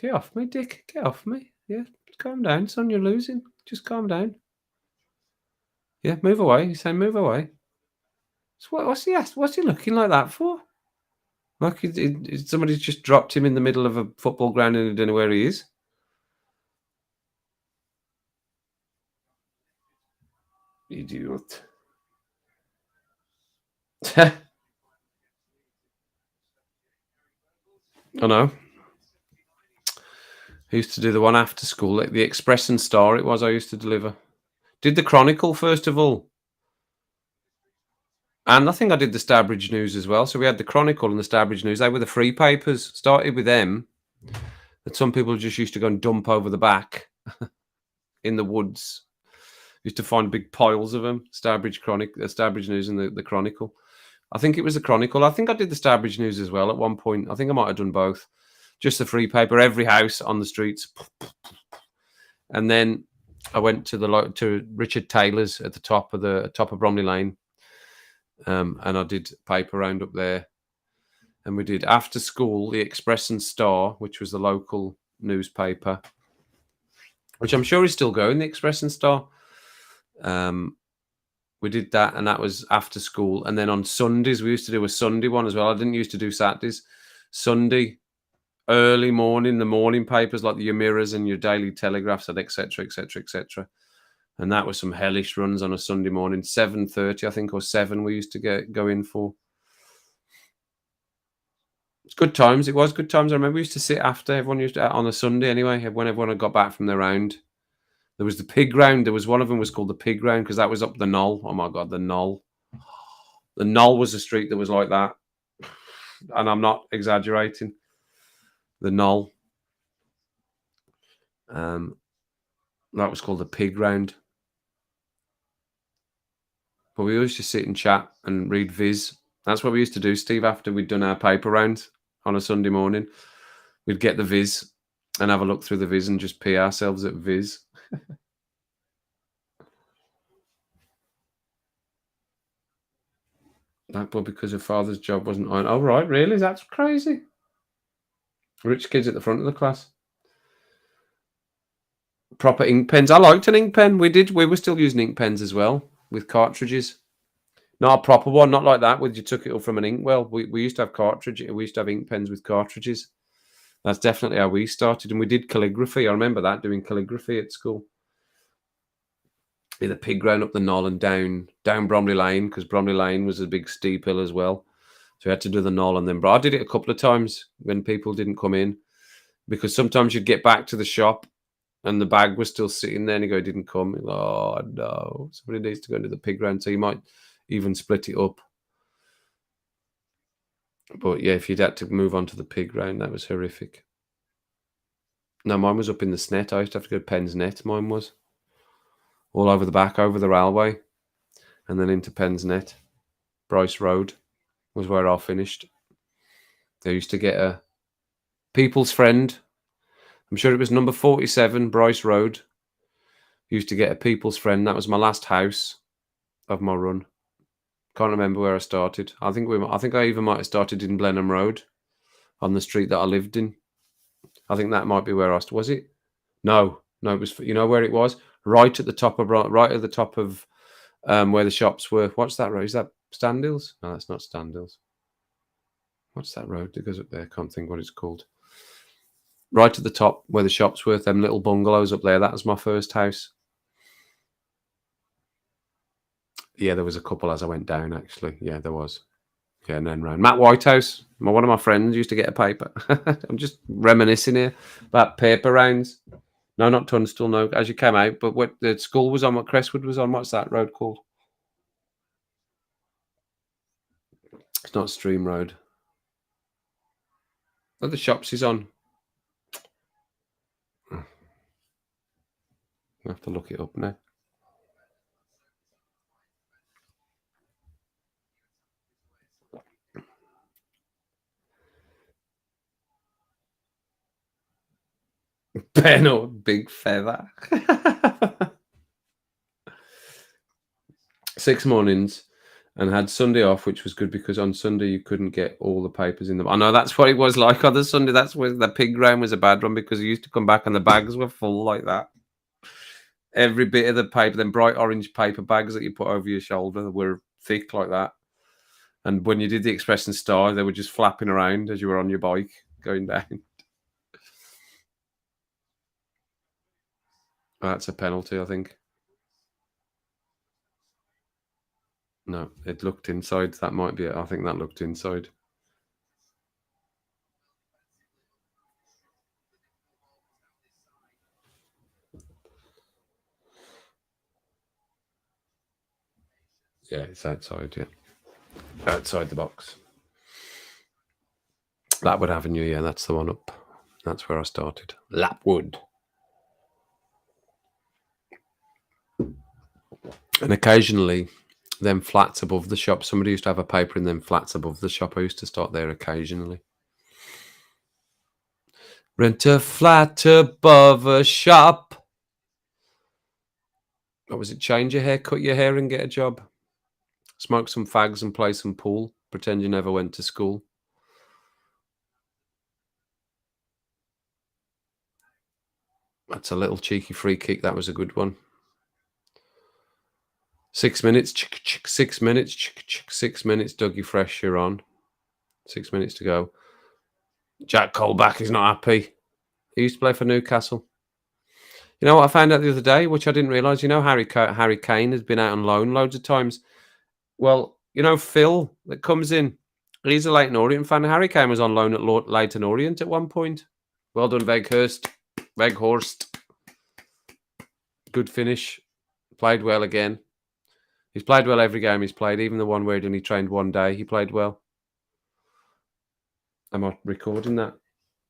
Get off me, Dick. Get off me. Yeah, calm down, son. You're losing. Just calm down. Yeah, move away. He's saying move away. So what's he looking like that for? Like somebody's just dropped him in the middle of a football ground and he don't know where he is. Idiot. I know. I used to do the one after school, like the Express and Star. It was I used to deliver. Did the Chronicle first of all, and I think I did the Starbridge News as well. So we had the Chronicle and the Starbridge News. They were the free papers. Started with them. That some people just used to go and dump over the back in the woods. Used to find big piles of them. Starbridge News, and the Chronicle. I think it was the Chronicle. I think I did the Starbridge News as well at one point. I think I might have done both. Just the free paper, every house on the streets. And then I went to Richard Taylor's at the top of Bromley Lane, and I did paper round up there. And we did after school the Express and Star, which was the local newspaper, which I'm sure is still going. The Express and Star. We did that, and that was after school. And then on Sundays, we used to do a Sunday one as well. I didn't used to do Saturdays. Sunday, early morning, the morning papers like your Mirrors and your Daily Telegraphs, and etc., etc., etc. And that was some hellish runs on a Sunday morning. 7:30, I think, or 7 we used to go in for. It's good times. It was good times. I remember we used to sit after. Everyone used to, on a Sunday anyway, when everyone had got back from their round. There was the pig round. There was one of them was called the pig round because that was up the Knoll. Oh my God, the Knoll. The Knoll was a street that was like that. And I'm not exaggerating. The Knoll. That was called the pig round. But we always just sit and chat and read Viz. That's what we used to do, Steve, after we'd done our paper rounds on a Sunday morning. We'd get the Viz and have a look through the Viz and just pee ourselves at Viz. That was because her father's job wasn't on. Oh, right, really? That's crazy. Rich kids at the front of the class. Proper ink pens. I liked an ink pen. We were still using ink pens as well with cartridges. Not a proper one, not like that, where you took it all from an inkwell. We used to have cartridges. We used to have ink pens with cartridges. That's definitely how we started. And we did calligraphy. I remember that, doing calligraphy at school. The pig round up the Knoll and down Bromley Lane, because Bromley Lane was a big steep hill as well. So we had to do the Knoll and then. But I did it a couple of times when people didn't come in, because sometimes you'd get back to the shop and the bag was still sitting there and you go, it didn't come. Go, oh no, somebody needs to go into the pig round. So you might even split it up. But yeah, if you'd had to move on to the pig round, that was horrific. No, mine was up in the Snet. I used to have to go to Penn's Net. Mine was all over the back, over the railway, and then into Penn's Net. Bryce Road was where I finished. They used to get a People's Friend. I'm sure it was number 47, Bryce Road. Used to get a People's Friend. That was my last house of my run. Can't remember where I started. I think I even might have started in Blenheim Road, on the street that I lived in. I think that might be where I started. Was it? No, it was. You know where it was? Right at the top of where the shops were. What's that road? Is that Standills? No, that's not Standills. What's that road that goes up there? I can't think what it's called. Right at the top where the shops were, them little bungalows up there. That was my first house. Yeah, there was a couple as I went down, actually. Yeah, there was. Yeah, and then round. Matt Whitehouse, one of my friends, used to get a paper. I'm just reminiscing here about paper rounds. No, not Tunstall, no, as you came out. But what the school was on, what Crestwood was on, what's that road called? It's not Stream Road. What the shops is on? I have to look it up now. Pen or big feather. 6 mornings and had Sunday off, which was good because on Sunday you couldn't get all the papers in them. I know that's what it was like on the Sunday. That's where the pig round was a bad one because you used to come back and the bags were full like that. Every bit of the paper, them bright orange paper bags that you put over your shoulder were thick like that. And when you did the Express and Star, they were just flapping around as you were on your bike going down. That's a penalty, I think. No, it looked inside. That might be it. I think that looked inside. Yeah, it's outside, yeah. Outside the box. Lapwood Avenue, yeah, that's the one up. That's where I started. Lapwood. And occasionally, them flats above the shop. Somebody used to have a paper in them flats above the shop. I used to start there occasionally. Rent a flat above a shop. What was it? Change your hair, cut your hair, and get a job. Smoke some fags and play some pool. Pretend you never went to school. That's a little cheeky free kick. That was a good one. 6 minutes. 6 minutes. 6 minutes. Dougie Fresh, you're on. 6 minutes to go. Jack Colback is not happy. He used to play for Newcastle. You know what I found out the other day, which I didn't realise? You know, Harry Kane has been out on loan loads of times. Well, you know, Phil that comes in, he's a Leyton Orient fan. Harry Kane was on loan at Leyton Orient at one point. Well done, Weghorst. Good finish. Played well again. He's played well every game he's played, even the one where he only trained one day. He played well. Am I recording that?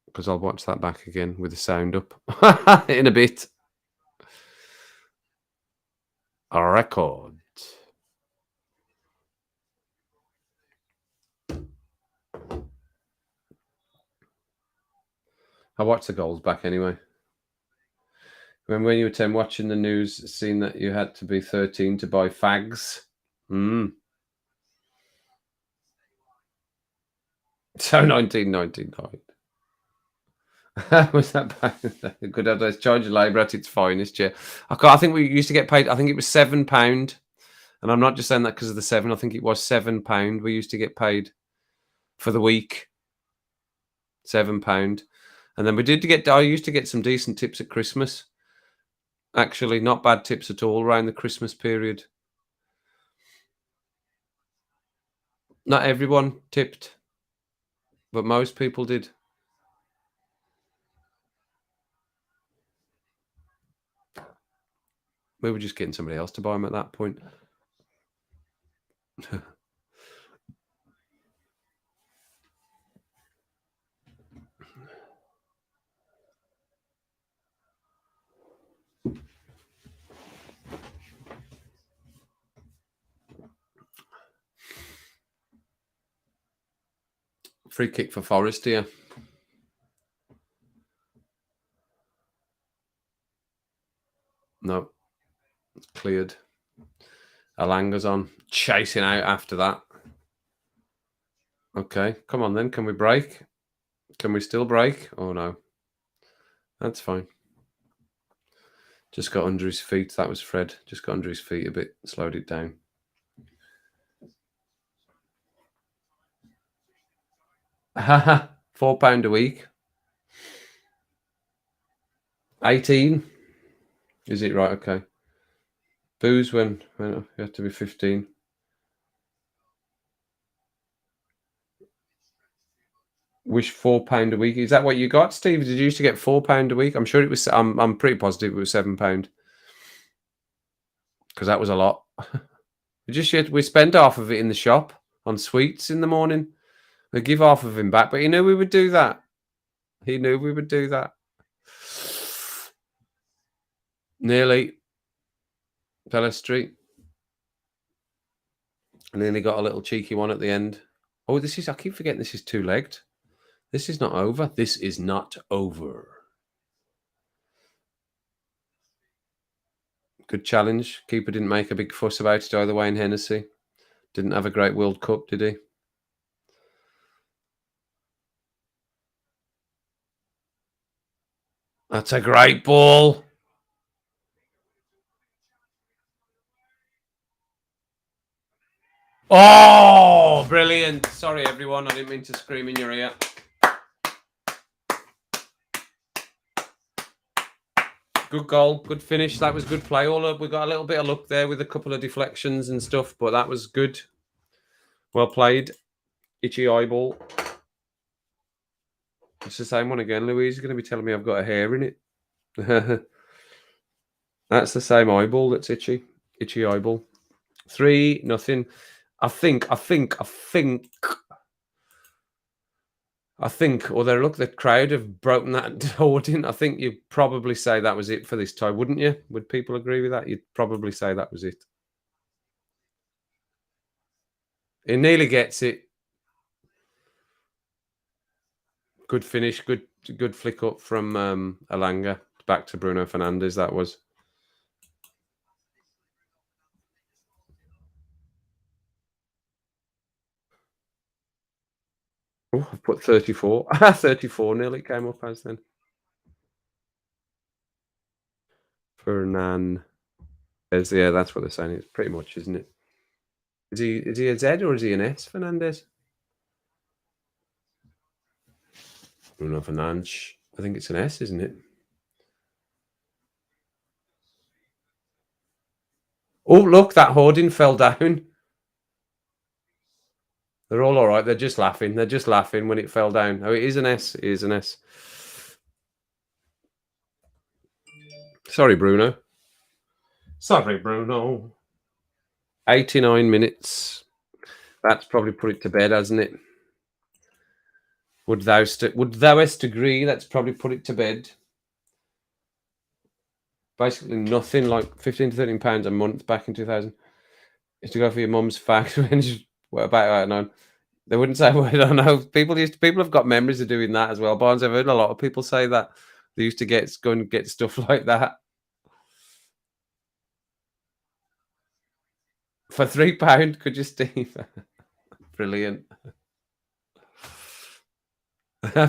Because I'll watch that back again with the sound up in a bit. A record. I watched the goals back anyway. When you were 10 watching the news, seeing that you had to be 13 to buy fags. So 1999. Was that bad? Good old days. Charge of labour at its finest, yeah. I think we used to get paid, I think it was £7. And I'm not just saying that because of the 7. I think it was £7 we used to get paid for the week. £7. And then I used to get some decent tips at Christmas. Actually, not bad tips at all around the Christmas period. Not everyone tipped, but most people did. We were just getting somebody else to buy them at that point. Free kick for Forest here. No. It's cleared. Alanga's on. Chasing out after that. Okay. Come on then. Can we break? Can we still break? Oh, no. That's fine. Just got under his feet. That was Fred. Just got under his feet a bit. Slowed it down. £4 a week. 18. Is it right? Okay. Booze when you have to be 15. Wish £4 a week. Is that what you got, Steve? Did you used to get £4 a week? I'm sure it was. I'm pretty positive it was £7 because that was a lot. We spent half of it in the shop on sweets in the morning. We give half of him back, but he knew we would do that. Nearly. Pelestri. Nearly got a little cheeky one at the end. Oh, I keep forgetting this is two-legged. This is not over. This is not over. Good challenge. Keeper didn't make a big fuss about it either way in Hennessy. Didn't have a great World Cup, did he? That's a great ball. Oh, brilliant. Sorry, everyone. I didn't mean to scream in your ear. Good goal. Good finish. That was good play. All up. We got a little bit of luck there with a couple of deflections and stuff, but that was good. Well played. Itchy eyeball. It's the same one again. Louise is going to be telling me I've got a hair in it. That's the same eyeball that's itchy. Itchy eyeball. 3-0. I think, although look, the crowd have broken that hoarding. I think you'd probably say that was it for this tie, wouldn't you? Would people agree with that? You'd probably say that was it. He nearly gets it. Good finish. Good flick up from Alanga back to Bruno Fernandes. That was. Oh, I've put 34. 34 nearly came up as then. Fernandez. Yeah, that's what they're saying. It's pretty much, isn't it? Is he a Z or is he an S, Fernandez? Bruno Fernandes. I think it's an S, isn't it? Oh, look, that hoarding fell down. They're all right. They're just laughing. They're just laughing when it fell down. Oh, it is an S. It is an S. Sorry, Bruno. Sorry, Bruno. 89 minutes. That's probably put it to bed, hasn't it? Would thouest agree? That's probably put it to bed. Basically nothing, like 15 to 13 pounds a month back in 2000. Is to go for your mum's fact. What about, I don't know. They wouldn't say, well, I don't know. People have got memories of doing that as well. Barnes, I've heard a lot of people say that. They used to go and get stuff like that. For £3, could you, Steve? Brilliant.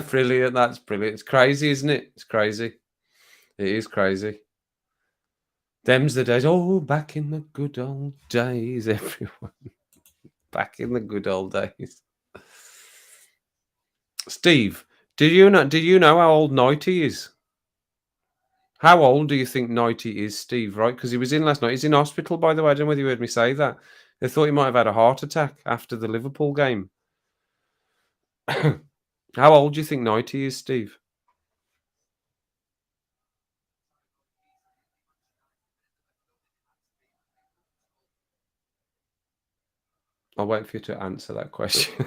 Brilliant. That's brilliant. It's crazy, isn't it? It's crazy. It is crazy. Them's the days. Oh, back in the good old days, everyone. Back in the good old days. Steve, did you know how old Nighty is? How old do you think Nighty is, Steve? Right, because he was in last night. He's in hospital, by the way. I don't know whether you heard me say that. They thought he might have had a heart attack after the Liverpool game. How old do you think Nighty is, Steve? I'll wait for you to answer that question.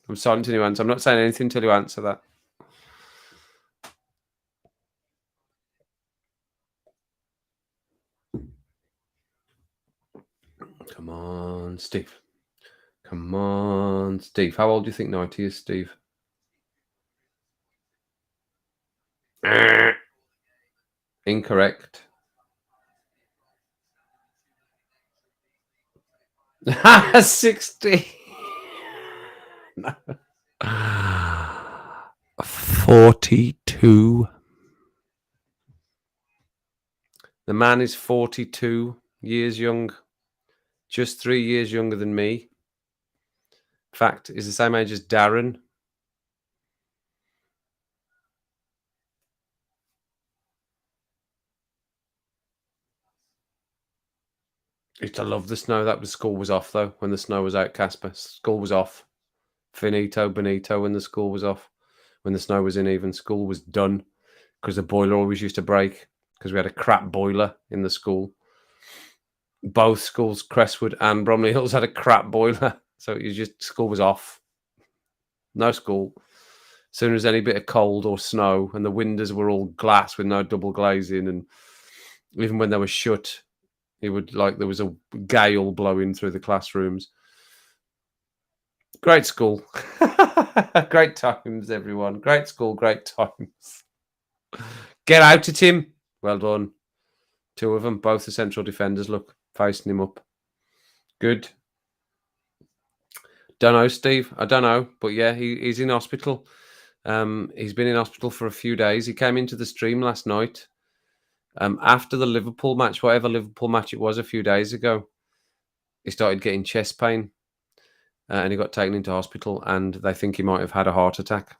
I'm silent until you answer. I'm not saying anything until you answer that. Come on, Steve. Come on, Steve. How old do you think Nighty is, Steve? Incorrect. 60. 42. The man is 42 years young. Just 3 years younger than me. In fact, he's the same age as Darren. I used to love the snow. That was school was off though. When the snow was out, Casper. School was off. Finito, bonito. When the school was off. When the snow was in, even school was done because the boiler always used to break because we had a crap boiler in the school. Both schools, Crestwood and Bromley Hills, had a crap boiler, so you just school was off. No school. As soon as any bit of cold or snow, and the windows were all glass with no double glazing, and even when they were shut, it would there was a gale blowing through the classrooms. Great school. Great times, everyone. Great school, great times. Get out at him. Well done. Two of them, both the central defenders, look, facing him up. Good. Don't know, Steve. I don't know. But yeah, he's in hospital. He's been in hospital for a few days. He came into the stream last night after the Liverpool match, whatever Liverpool match it was a few days ago. He started getting chest pain and he got taken into hospital, and they think he might have had a heart attack.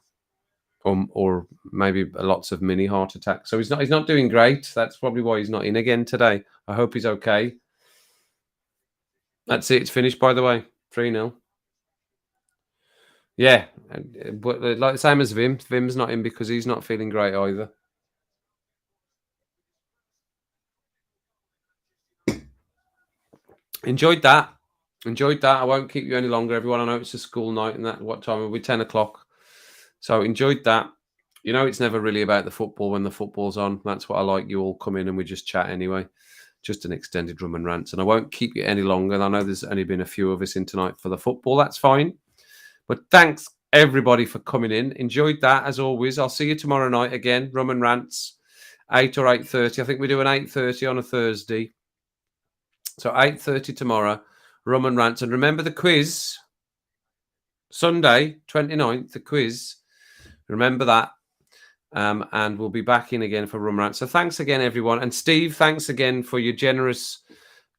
Or maybe lots of mini heart attacks. So he's not doing great. That's probably why he's not in again today. I hope he's okay. That's it. It's finished, by the way. 3-0. Yeah, but like the same as Vim. Vim's not in because he's not feeling great either. Enjoyed that. I won't keep you any longer, everyone. I know it's a school night, and that what time will be 10 o'clock. So enjoyed that. You know, it's never really about the football when the football's on. That's what I like. You all come in and we just chat anyway. Just an extended rum and rants. And I won't keep you any longer. I know there's only been a few of us in tonight for the football. That's fine. But thanks, everybody, for coming in. Enjoyed that, as always. I'll see you tomorrow night again. Rum and rants, 8 or 8:30. I think we do an 8:30 on a Thursday. So 8:30 tomorrow, rum and rants. And remember the quiz, Sunday, 29th, the quiz. Remember that. And we'll be back in again for rum rants. So thanks again, everyone. And Steve, thanks again for your generous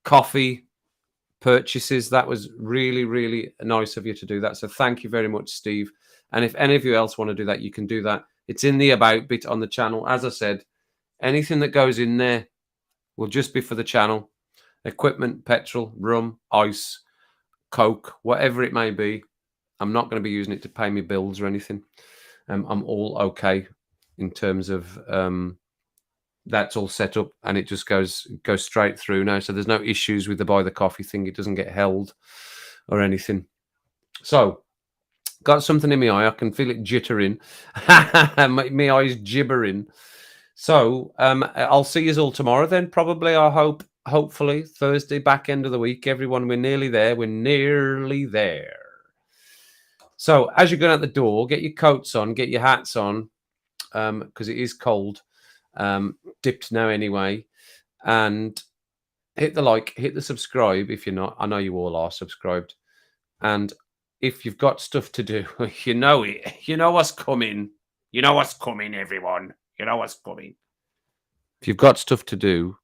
coffee purchases. That was really, really nice of you to do that. So thank you very much, Steve. And if any of you else want to do that, you can do that. It's in the about bit on the channel. As I said, anything that goes in there will just be for the channel. Equipment, petrol, rum, ice, Coke, whatever it may be. I'm not going to be using it to pay me bills or anything. I'm all okay in terms of that's all set up, and it just goes straight through now. So there's no issues with the buy the coffee thing. It doesn't get held or anything. So got something in my eye. I can feel it jittering. my eye's gibbering. So I'll see you all tomorrow then, probably. I hope, hopefully, Thursday, back end of the week. Everyone, we're nearly there. We're nearly there. So as you're going out the door, get your coats on, get your hats on, because it is cold. Dipped now anyway. And hit the like, hit the subscribe if you're not. I know you all are subscribed. And if you've got stuff to do, you know it. You know what's coming. You know what's coming, everyone. You know what's coming. If you've got stuff to do,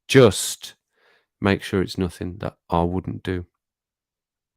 just make sure it's nothing that I wouldn't do.